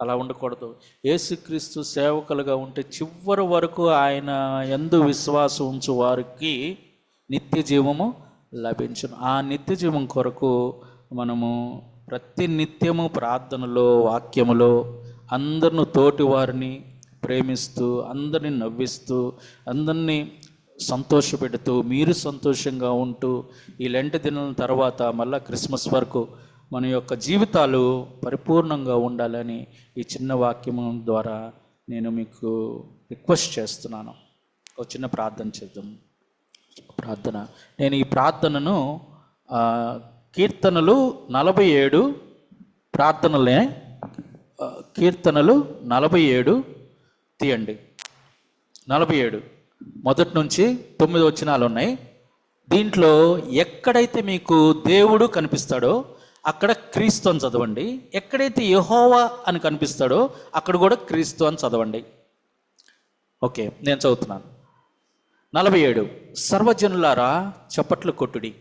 అలా ఉండకూడదు. యేసుక్రీస్తు సేవకులుగా ఉంటే చివరి వరకు ఆయన యందు విశ్వాసం ఉంచు వారికి నిత్య జీవము లభించును. ఆ నిత్య జీవం కొరకు మనము ప్రతి నిత్యము ప్రార్థనలో వాక్యములో అందరిని తోటి వారిని ప్రేమిస్తూ, అందరినీ నవ్విస్తూ, అందరినీ సంతోషపెడుతూ, మీరు సంతోషంగా ఉంటూ ఈ లెంట దినం తర్వాత మళ్ళీ క్రిస్మస్ వరకు మన యొక్క జీవితాలు పరిపూర్ణంగా ఉండాలని ఈ చిన్న వాక్యము ద్వారా నేను మీకు రిక్వెస్ట్ చేస్తున్నాను. ఒక చిన్న ప్రార్థన చేద్దాం. ప్రార్థన, నేను ఈ ప్రార్థనను కీర్తనలు 47 ప్రార్థనలే, కీర్తనలు 47 తీయండి. 47 మొదటి నుంచి 9 వచనాలు ఉన్నాయి. దీంట్లో ఎక్కడైతే మీకు దేవుడు కనిపిస్తాడో అక్కడ క్రీస్తు అని చదవండి. ఎక్కడైతే యెహోవా అని కనిపిస్తాడో అక్కడ కూడా క్రీస్తు అని చదవండి. ఓకే, నేను చదువుతున్నాను. 47 సర్వజనులారా చప్పట్లు కొట్టుడి,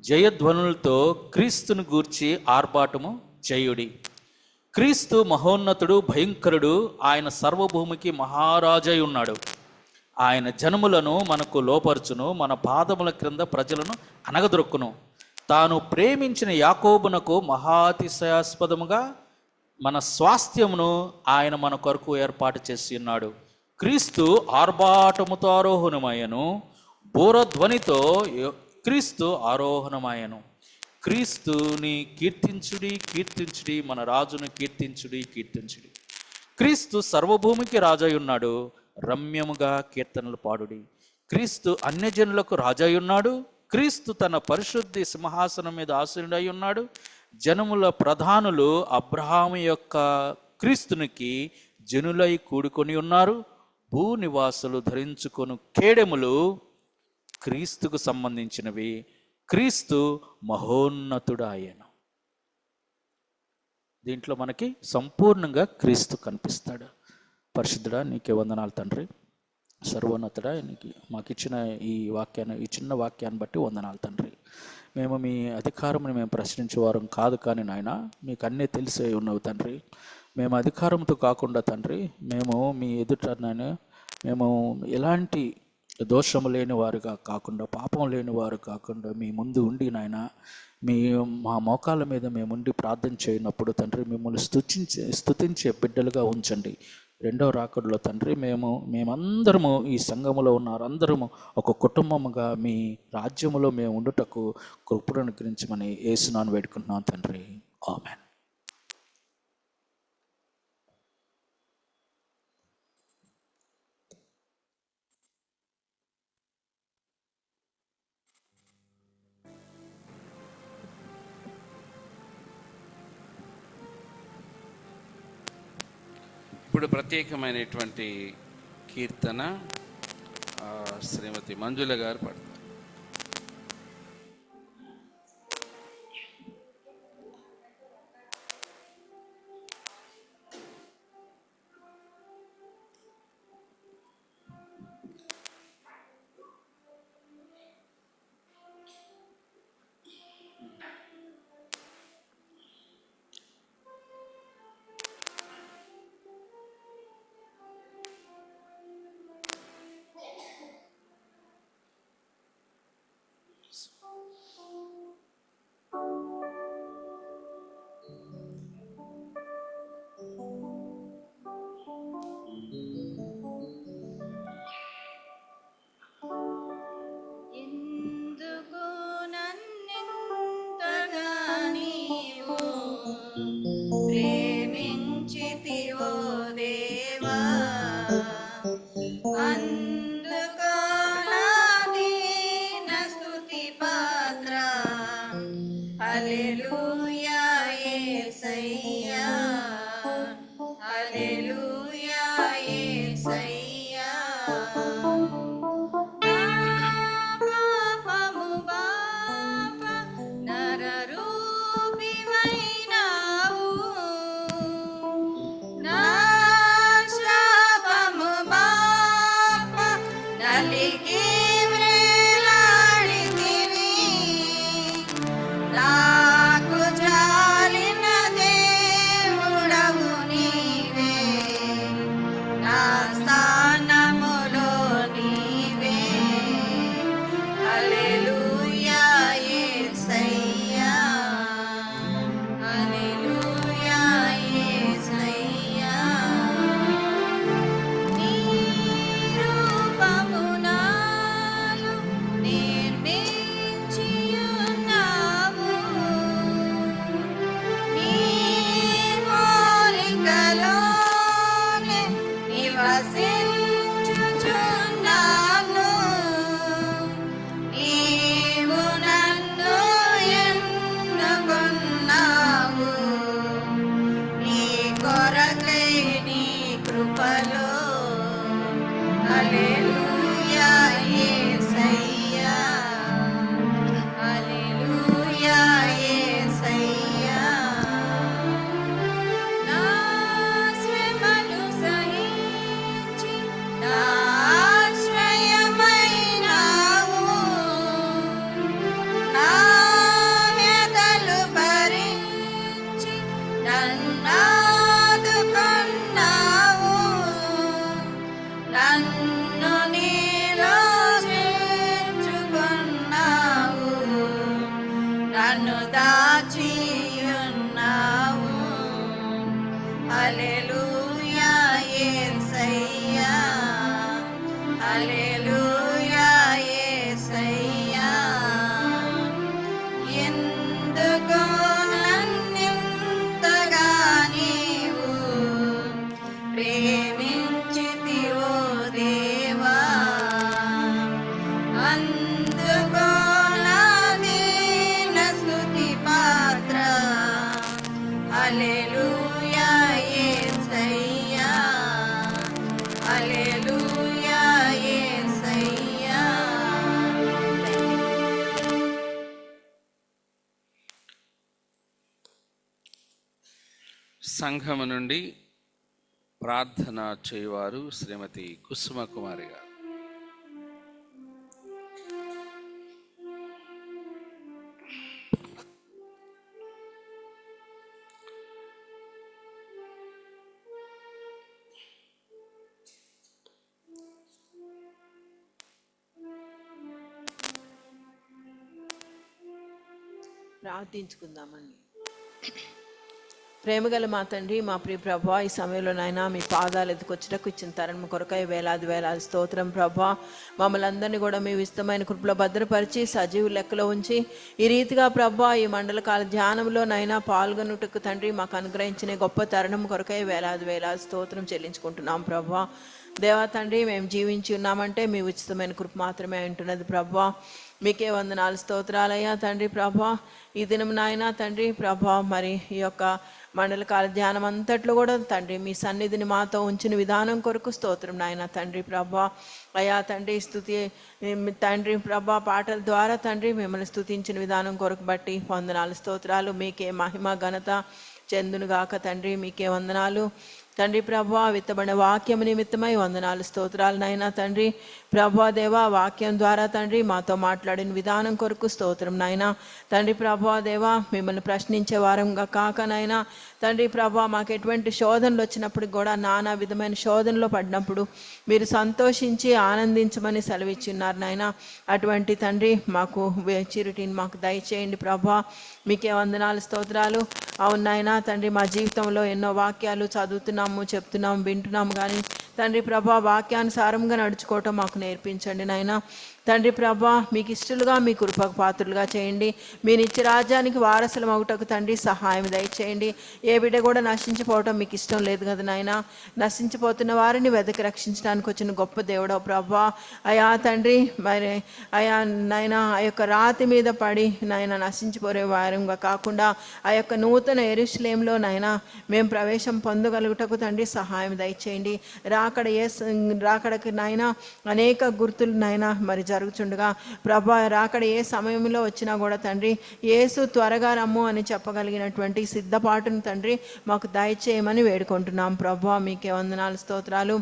జయధ్వనులతో క్రీస్తును గూర్చి ఆర్భాటము చేయుడి. క్రీస్తు మహోన్నతుడు, భయంకరుడు, ఆయన సర్వభూమికి మహారాజై ఉన్నాడు. ఆయన జనములను మనకు లోపరుచును, మన పాదముల క్రింద ప్రజలను అనగదొరుక్కును. తాను ప్రేమించిన యాకోబునకు మహాతిశయాస్పదముగా మన స్వాస్థ్యమును ఆయన మన కొరకు ఏర్పాటు చేసి ఉన్నాడు. క్రీస్తు ఆర్భాటముతో ఆరోహణమయ్యను, బూరధ్వనితో క్రీస్తు ఆరోహణమయ్యను. క్రీస్తుని కీర్తించుడి, మన రాజును కీర్తించుడి. క్రీస్తు సర్వభూమికి రాజై ఉన్నాడు, రమ్యముగా కీర్తనలు పాడుడి. క్రీస్తు అన్యజనులకు రాజై ఉన్నాడు. క్రీస్తు తన పరిశుద్ధి సింహాసనం మీద ఆసీనుడై ఉన్నాడు. జనముల ప్రధానులు అబ్రహాము యొక్క క్రీస్తునికి జనులై కూడుకొని ఉన్నారు. భూనివాసులు ధరించుకొను కేడెములు క్రీస్తుకు సంబంధించినవి. క్రీస్తు మహోన్నతుడు ఆయన. దీంట్లో మనకి సంపూర్ణంగా క్రీస్తు కనిపిస్తాడు. పరిశుద్ధుడా, నీకే వందనాలు తండ్రి. సర్వోన్నతుడా, నీకు మాకిచ్చిన ఈ వాక్యాన్ని, ఈ చిన్న వాక్యాన్ని బట్టి వందనాలు తండ్రి. మేము మీ అధికారముని మేము ప్రశ్నించేవారం కాదు, కానీ నాయన మీకు అన్నీ తెలిసే ఉన్నవి తండ్రి. మేము అధికారంతో కాకుండా తండ్రి, మేము మీ ఎదుట నాయన మేము ఎలాంటి దోషము లేని వారుగా కాకుండా, పాపం లేని వారు కాకుండా మీ ముందు ఉండి నాయన మా మోకాళ్ళ మీద మేముండి ప్రార్థన చేయనప్పుడు తండ్రి మిమ్మల్ని స్తుతించే బిడ్డలుగా ఉంచండి. రెండవ రాకడలో తండ్రి మేమందరము ఈ సంఘములో ఉన్నారందరము ఒక కుటుంబముగా మీ రాజ్యములో మేము ఉండుటకు కృపను అనుగ్రహించమని యేసునామమున వేడుకుంటున్నాం తండ్రి. ఆమేన్. ఇప్పుడు ప్రత్యేకమైనటువంటి కీర్తన శ్రీమతి మంజుల గారు పాడతారు. యేసయ్యా హల్లెలూయా యేసయ్యా పాపము బాప నరరూపివైనావు నా శాపము బాప నలిగి వ్రేలాడితివి నాకు జాలిన దేవుడవు నీవే నా స్థానములో నీవే హల్లెలూయా యేసయ్యా హల్లెలూయా యేసయ్యా నీ రూపము నాలో నిర్మించియున్నావు నీ పోలికలోనే నివసించుచున్నాను నీవు నన్ను ఎన్నుకున్నావు నీ కొరకై నీ కృపలో హల్లెలూయా యేసయ్యా హల్లెలూయా యేసయ్యా నా శ్రమను సహించి నా ఆశ్రయమైనావు నా వ్యధలు భరించి నన్నాదుకున్నావు నన్ను నీలో చేర్చుకున్నావు నన్ను దాచియున్నావు హల్లెలూయా యేసయ్యా హల్లెలూయా యేసయ్యా ఎందుకో నన్నింతగా నీవు ప్రేమించితివో దేవా అందుకో నా దీన స్తుతి పాత్ర హల్లెలూయా యేసయ్యా హల్లెలూయా యేసయ్యా సంఘము నుండి ప్రార్థన చేయవారు శ్రీమతి కుసుమ కుమారి గారు. ప్రార్థించుకుందామండి. ప్రేమగల మా తండ్రి, మా ప్రియ ప్రభా, ఈ సమయంలో నాయనా మీ పాదాలు ఎదుకొచ్చటకు ఇచ్చిన తరుణం కొరకై వేలాది వేలాది స్తోత్రం ప్రభా. మమ్మల్ని అందరినీ కూడా మీ ఇష్టమైన కృపలో భద్రపరిచి సజీవు లెక్కలో ఉంచి ఈ రీతిగా ప్రభా ఈ మండలకాల ధ్యానంలో నైనా పాల్గొనుటకు తండ్రి మాకు అనుగ్రహించిన గొప్ప తరుణం కొరకై వేలాది వేలాది స్తోత్రం చెల్లించుకుంటున్నాం ప్రభా. దేవా తండ్రి, మేము జీవించి ఉన్నామంటే మీ ఉచితమైన కృప మాత్రమే ఉంటున్నది ప్రభా. మీకే వందనాలు స్తోత్రాలయ్యా తండ్రి ప్రభా. ఈ దినం నాయనా తండ్రి ప్రభా, మరి ఈ యొక్క మండలకాల ధ్యానం అంతట్లో కూడా తండ్రి మీ సన్నిధిని మాతో ఉంచిన విధానం కొరకు స్తోత్రం నాయన తండ్రి ప్రభా. అయ్యా తండ్రి స్తుతి తండ్రి ప్రభా, పాటల ద్వారా తండ్రి మిమ్మల్ని స్తుతించిన విధానం కొరకు బట్టి వందనాలు స్తోత్రాలు. మీకే మహిమ ఘనత చెందునుగాక తండ్రి. మీకే వందనాలు తండ్రి ప్రభా. విత్తబడిన వాక్యం నిమిత్తమై వందనాలు స్తోత్రాలు నాయనా తండ్రి ప్రభా. దేవా వాక్యం ద్వారా తండ్రి మాతో మాట్లాడిన విధానం కొరకు స్తోత్రం నాయనా తండ్రి ప్రభా. దేవా మిమ్మల్ని ప్రశ్నించే వారంగా కాక నాయనా తండ్రి ప్రభా, మాకు ఎటువంటి శోధనలు వచ్చినప్పుడు కూడా నానా విధమైన శోధనలో పడినప్పుడు మీరు సంతోషించి ఆనందించమని సెలవిచ్చున్నారు నాయన. అటువంటి తండ్రి మాకు చిరుటిని మాకు దయచేయండి ప్రభా. మీకే వందనాలు స్తోత్రాలు. అవును నాయనా తండ్రి, మా జీవితంలో ఎన్నో వాక్యాలు చదువుతున్నాము, చెప్తున్నాము, వింటున్నాము, కానీ తండ్రి ప్రభా వాక్యానుసారంగా నడుచుకోవటం మాకు నేర్పించండి నాయన. తండ్రి ప్రభా, మీకు ఇష్టలుగా మీ కృపకు పాత్రులుగా చేయండి. మీ నిత్య రాజ్యానికి వారసులం అవుటకు తండ్రి సహాయం దయచేయండి. ఏ బిడ్డ కూడా నశించిపోవటం మీకు ఇష్టం లేదు కదా నాయన. నశించిపోతున్న వారిని వెదకి రక్షించడానికి వచ్చిన గొప్ప దేవుడవు ప్రభా. అయా తండ్రి, మరి అయా నాయన ఆ యొక్క రాతి మీద పడి నాయన నశించిపోయే వారంగా కాకుండా ఆ యొక్క నూతన యెరూషలేములో నాయన మేము ప్రవేశం పొందగలుగుటకు తండ్రి సహాయం దయచేయండి. రాకడకి నాయన అనేక గుర్తులు నాయన మరి జరుగుతుండగా ప్రభా, రాకడ ఏ సమయంలో వచ్చినా కూడా తండ్రి యేసు త్వరగా రమ్ము అని చెప్పగలిగినటువంటి సిద్ధపాటును తండ్రి మాకు దయచేయమని వేడుకుంటున్నాం ప్రభా. మీకే వందనాలు, స్తోత్రాలు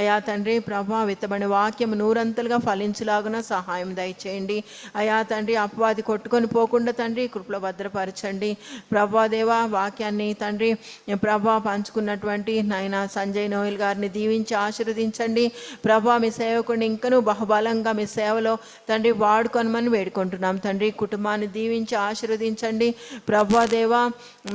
అయా తండ్రి ప్రభా. విత్తబడిన వాక్యం నూరంతలుగా ఫలించులాగున సహాయం దయచేయండి అయా తండ్రి. అపవాది కొట్టుకొని పోకుండా తండ్రి కృపలో భద్రపరచండి ప్రభా. దేవా, వాక్యాన్ని తండ్రి ప్రభా పంచుకున్నటువంటి నాయన సంజయ్ నోయల్ గారిని దీవించి ఆశీర్వదించండి ప్రభా. మీ సేవకుడిని ఇంకనూ బహుబలంగా మీ సేవలో తండ్రి వాడుకొనమని వేడుకుంటున్నాం తండ్రి. కుటుంబాన్ని దీవించి ఆశీర్వదించండి ప్రభా. దేవా,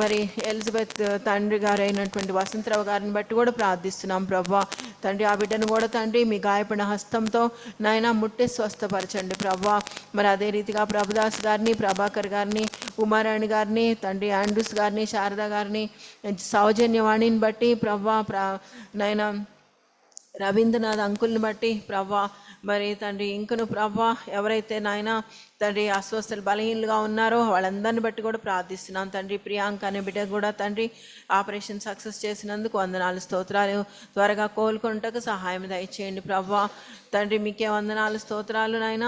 మరి ఎలిజబెత్ తండ్రి గారు అయినటువంటి వసంతరావు గారిని బట్టి కూడా ప్రార్థిస్తున్నాం ప్రభా తండ్రి. ఆ బిడ్డను కూడా తండ్రి మీ గాయపడిన హస్తంతో నాయన ముట్టి స్వస్థపరచండి ప్రభా. మరి అదే రీతిగా ప్రభుదాస్ గారిని, ప్రభాకర్ గారిని, ఉమారాణి గారిని తండ్రి, ఆండ్రూస్ గారిని, శారద గారిని, సౌజన్యవాణిని బట్టి ప్రభా నాయన రవీంద్రనాథ్ అంకుల్ని బట్టి ప్రభా మరి తండ్రి ఇంకను ప్రభా ఎవరైతే నాయన తండ్రి అస్వస్థలు బలహీనలుగా ఉన్నారో వాళ్ళందరిని బట్టి కూడా ప్రార్థిస్తున్నాం తండ్రి. ప్రియాంక అనే బిడ్డ కూడా తండ్రి ఆపరేషన్ సక్సెస్ చేసినందుకు వందనాలు, స్తోత్రాలు. త్వరగా కోలుకొనుటకు సహాయం దయచేయండి ప్రభా తండ్రి. మీకే వందనాలు, స్తోత్రాలు నాయన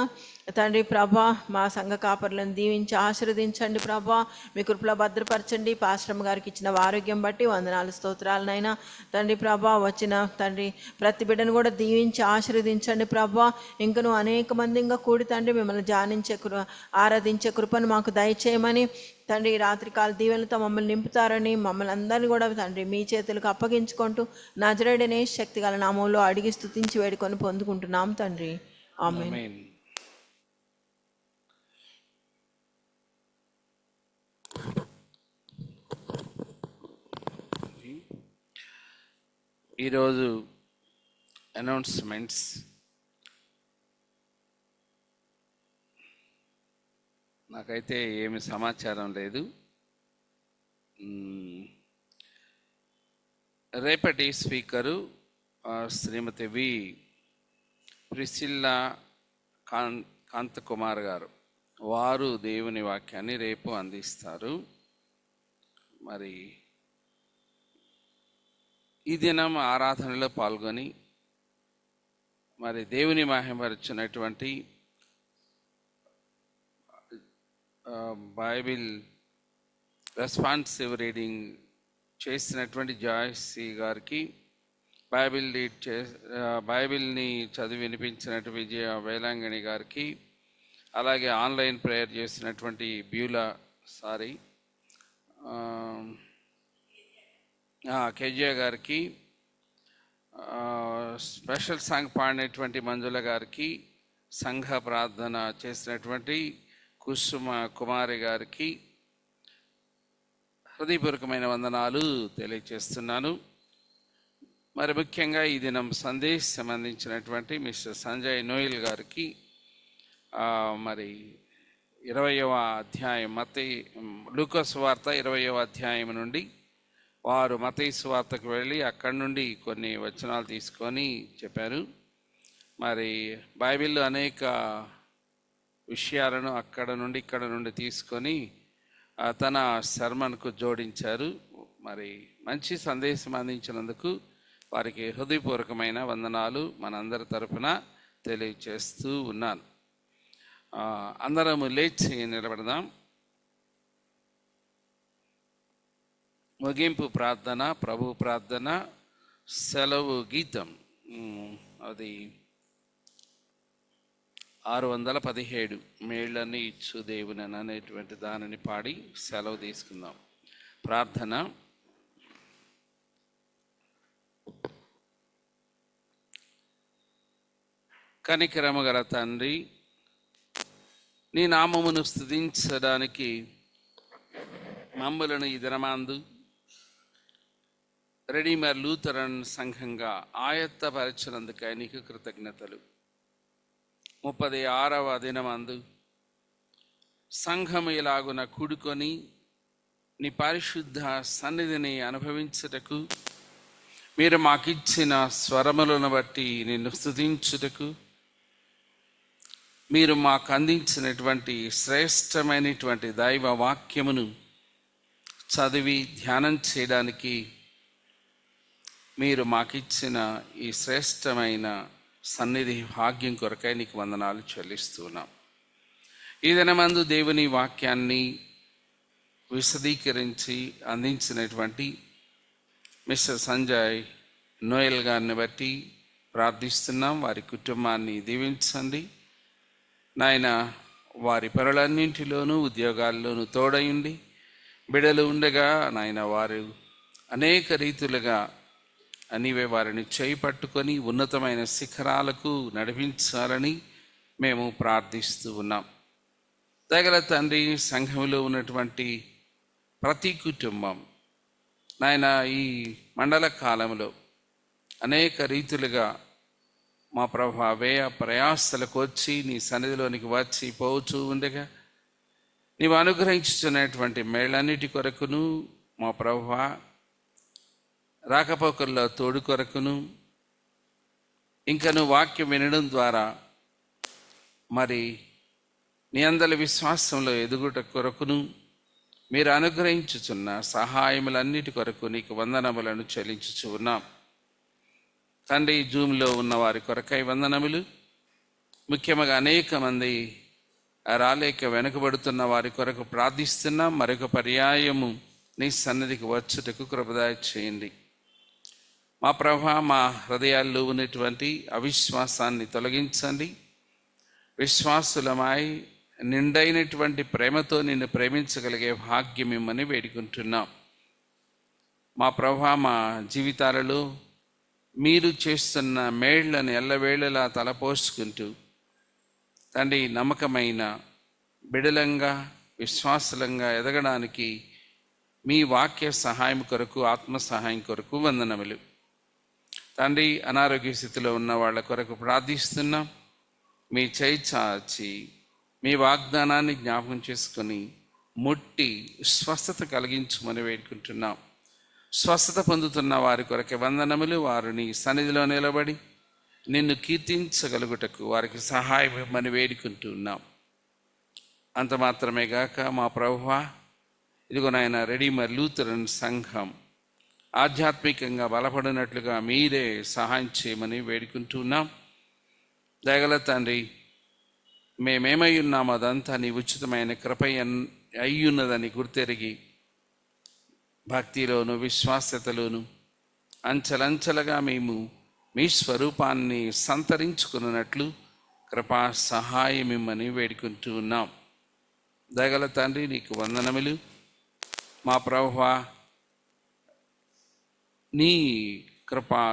తండ్రి ప్రభా. మా సంఘ కాపరులను దీవించి ఆశీర్వదించండి ప్రభా. మీ కృపలో భద్రపరచండి. పాశ్రమ గారికి ఇచ్చిన ఆరోగ్యం బట్టి వందనాలు, స్తోత్రాలు నాయన తండ్రి ప్రభా. వచ్చిన తండ్రి ప్రతి బిడ్డను కూడా దీవించి ఆశీర్వదించండి ప్రభా. ఇంకను అనేక మంది ఇంకా కూడి తండ్రి మిమ్మల్ని ఆరాధించే కృపను మాకు దయచేయమని తండ్రి. రాత్రికాల దీవెనలతో మమ్మల్ని నింపుతారని మమ్మల్ని అందరినీ కూడా తండ్రి మీ చేతులకు అప్పగించుకుంటూ నజరేయుడనే శక్తి గల నామంలో అడిగి స్తుతించి వేడుకొని పొందుకుంటున్నాం తండ్రి. ఆమేన్. ఈరోజు అనౌన్స్మెంట్స్. నాకైతే ఏమి సమాచారం లేదు. రేపటి స్పీకరు శ్రీమతి వి ప్రిసిల్లా కాంతకుమార్ గారు. వారు దేవుని వాక్యాన్ని రేపు అందిస్తారు. మరి ఈ దినం ఆరాధనలో పాల్గొని మరి దేవుని మహిమపరిచినటువంటి బైబిల్ రెస్పాన్సివ్ రీడింగ్ చేసినటువంటి జాయ్సీ గారికి, బైబిల్ని చదివి వినిపించినట్టు విజయ వేలాంగణి గారికి, అలాగే ఆన్లైన్ ప్రేయర్ చేసినటువంటి కేజియా గారికి, స్పెషల్ సాంగ్ పాడినటువంటి మంజుల గారికి, సంఘ ప్రార్థన చేసినటువంటి కుసుమ కుమారి గారికి హృదయపూర్వకమైన వందనాలు తెలియజేస్తున్నాను. మరి ముఖ్యంగా ఈ దినం సందేశం అందించినటువంటి మిస్టర్ సంజయ్ నోయల్ గారికి మరి 20వ అధ్యాయం లూకా సువార్త 20వ అధ్యాయం నుండి వారు మత్తయి సువార్తకు వెళ్ళి అక్కడి నుండి కొన్ని వచనాలు తీసుకొని చెప్పారు. మరి బైబిల్లో అనేక విషయాలను అక్కడ నుండి ఇక్కడ నుండి తీసుకొని తన సర్మన్కు జోడించారు. మరి మంచి సందేశం అందించినందుకు వారికి హృదయపూర్వకమైన వందనాలు మనందరి తరపున తెలియచేస్తూ ఉన్నాను. అందరము లేచి నిలబడదాం. ముగింపు ప్రార్థన, ప్రభు ప్రార్థన, సెలవు గీతం అది 617 మేళ్ళని ఇచ్చు దేవుని అనేటువంటి దానిని పాడి సెలవు తీసుకుందాం. ప్రార్థన. కనికరము గల తండ్రి, నీ నామమును స్తుతించడానికి మమ్మలను ఈ దినమందు రెడీమర్ లూథరన్ సంఘంగా ఆయత్తపరచినందుకై నీకు కృతజ్ఞతలు. 36వ దినమందు సంఘము ఇలాగున కూడుకొని నీ పరిశుద్ధ సన్నిధిని అనుభవించుటకు, మీరు మాకిచ్చిన స్వరములను బట్టి నిన్ను స్తుతించుటకు, మీరు మాకు అందించినటువంటి శ్రేష్టమైనటువంటి దైవ వాక్యమును చదివి ధ్యానం చేయడానికి మీరు మాకిచ్చిన ఈ శ్రేష్టమైన సన్నిధి భాగ్యం కొరకై నీకు వందనాలు చెల్లిస్తున్నాం. ఈ దినమందు దేవుని వాక్యాన్ని విశదీకరించి అందించినటువంటి మిస్టర్ సంజయ్ నోయల్ గారిని బట్టి ప్రార్థిస్తున్నాం. వారి కుటుంబాన్ని దీవించండి నాయన. వారి పనులన్నింటిలోనూ ఉద్యోగాల్లోనూ తోడయుండి, బిడలు ఉండగా నాయన వారు అనేక రీతులుగా నీవే వారిని చేయి పట్టుకొని ఉన్నతమైన శిఖరాలకు నడిపించాలని మేము ప్రార్థిస్తూ ఉన్నాం. దయగల తండ్రి, సంఘంలో ఉన్నటువంటి ప్రతి కుటుంబం నాయన ఈ మండల కాలంలో అనేక రీతులుగా మా ప్రభా వ్యయ ప్రయాసలకు వచ్చి నీ సన్నిధిలోనికి వచ్చి పోవచ్చు ఉండగా నీవు అనుగ్రహించుతున్నటువంటి మేళ్ళన్నిటి కొరకును, మా ప్రభా రాకపోకల్లో తోడు కొరకును, ఇంకను వాక్యం వినడం ద్వారా మరి నీ అందరి విశ్వాసంలో ఎదుగుట కొరకును మీరు అనుగ్రహించుచున్న సహాయములన్నిటి కొరకు నీకు వందనములను చెల్లించుచు ఉన్నాం తండ్రి. జూమ్లో ఉన్న వారి కొరకై వందనములు. ముఖ్యంగా అనేక మంది రాలేక వెనుకబడుతున్న వారి కొరకు ప్రార్థిస్తున్నాం. మరొక పర్యాయము నీ సన్నిధికి వచ్చుటకు కృపదయ చేయండి. మా ప్రభా, మా హృదయాల్లో ఉన్నటువంటి అవిశ్వాసాన్ని తొలగించండి. విశ్వాసులమై నిండైనటువంటి ప్రేమతో నిన్ను ప్రేమించగలిగే భాగ్యం ఇమ్మని వేడుకుంటున్నాం. మా ప్రభా, మా జీవితాలలో మీరు చేస్తున్న మేళ్లను ఎల్లవేళలా తలపోసుకుంటూ తండ్రి నమ్మకమైన బిడలంగా విశ్వాసులంగా ఎదగడానికి మీ వాక్య సహాయం కొరకు, ఆత్మ సహాయం కొరకు వందనములు తండ్రి. అనారోగ్య స్థితిలో ఉన్న వాళ్ళ కొరకు ప్రార్థిస్తున్నాం. మీ చేయి చాచి మీ వాగ్దానాన్ని జ్ఞాపకం చేసుకొని ముట్టి స్వస్థత కలిగించమని వేడుకుంటున్నాం. స్వస్థత పొందుతున్న వారి కొరకే వందనములు. వారు నీ సన్నిధిలో నిలబడి నిన్ను కీర్తించగలుగుటకు వారికి సహాయం ఇవ్వమని వేడుకుంటున్నాం. అంత మాత్రమే గాక మా ప్రభువా, ఇదిగో నాయన రెడీమర్ లూథరన్ సంఘం ఆధ్యాత్మికంగా బలపడినట్లుగా మీరే సహాయం చేయమని వేడుకుంటున్నాం. దయగల తండ్రి, మేమేమై ఉన్నామో అదంతా నీ ఉచితమైన కృప అయ్యున్నదని గుర్తెరిగి భక్తిలోను విశ్వాసతలోను అంచెలంచెలుగా మేము మీ స్వరూపాన్ని సంతరించుకున్నట్లు కృపా సహాయం ఇమ్మని వేడుకుంటూ ఉన్నాం. దయగల తండ్రి, నీకు వందనములు. మా ప్రభువా, నీ కృపా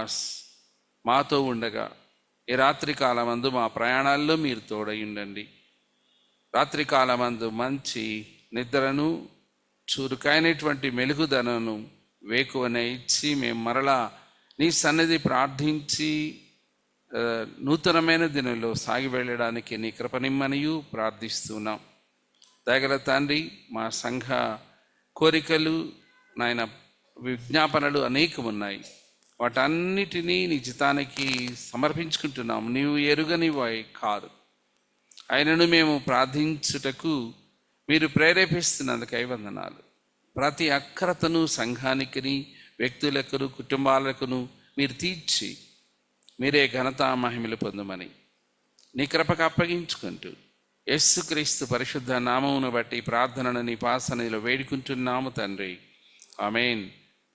మాతో ఉండగా ఈ రాత్రికాలమందు మా ప్రయాణాల్లో మీరు తోడై ఉండండి. రాత్రికాలమందు మంచి నిద్రను, చురుకైనటువంటి మెలుగుదనను వేకువనే ఇచ్చి మేము మరలా నీ సన్నిధి ప్రార్థించి నూతనమైన దినంలో సాగి వెళ్ళడానికి నీ కృపనిమ్మనియు ప్రార్థిస్తున్నాం. దయగల తండ్రి, మా సంఘ కోరికలు నాయన విజ్ఞాపనలు అనేకమున్నాయి. వాటన్నిటినీ నీ చిత్తానికి సమర్పించుకుంటున్నాము. నీవు ఎరుగనివై కాదు, ఆయనను మేము ప్రార్థించుటకు మీరు ప్రేరేపిస్తున్నందుకై వందనాలు. ప్రతి అక్కరతను సంఘానికిని, వ్యక్తులకును, కుటుంబాలకును మీరు తీర్చి మీరే ఘనత మహిమలు పొందమని నీ కృపకు అప్పగించుకుంటూ యేసుక్రీస్తు పరిశుద్ధ నామమును బట్టి ప్రార్థనను నీ పాసనలో వేడుకుంటున్నాము తండ్రి. ఆమేన్.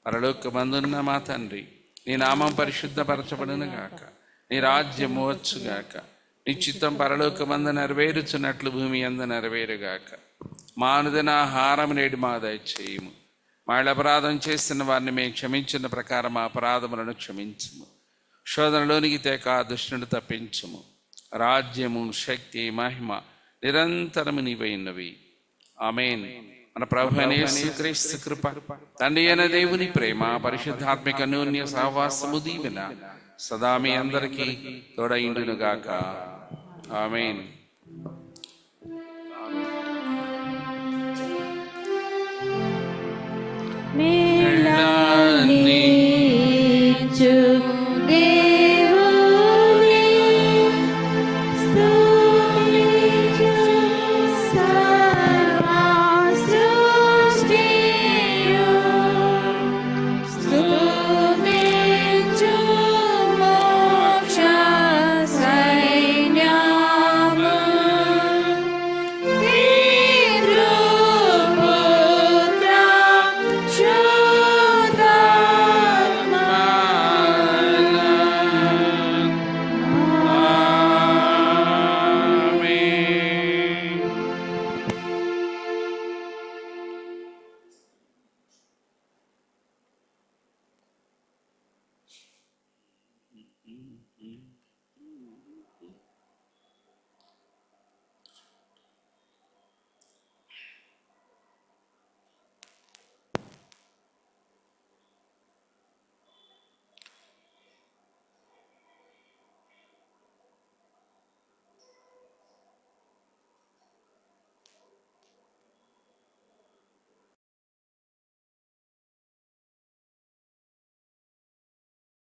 పరలోకమందున్న మా తండ్రి, నీ నామం పరిశుద్ధపరచబడును గాక, నీ రాజ్యం వచ్చుగాక, నీ చిత్తం పరలోకమందు నెరవేరుచున్నట్లు భూమి అందు నెరవేరుగాక. మా అనుదిన ఆహారం నేడు మా దయచేయము. మా అపరాధం చేస్తున్న వారిని మేము క్షమించిన ప్రకారం మా అపరాధములను క్షమించము. శోధనలోనికి తేక దుష్టుని తప్పించము. రాజ్యము, శక్తి, మహిమ నిరంతరము నీవైనవి. ఆమేన్. మన ప్రభువైన యేసుక్రీస్తు కృప, తండ్రి అయిన దేవుని ప్రేమ, పరిశుద్ధాత్మిక అన్యోన్య సహవాసము దీవెన సదా మీ అందరికీ తోడైండును గాక. ఆమేన్. మే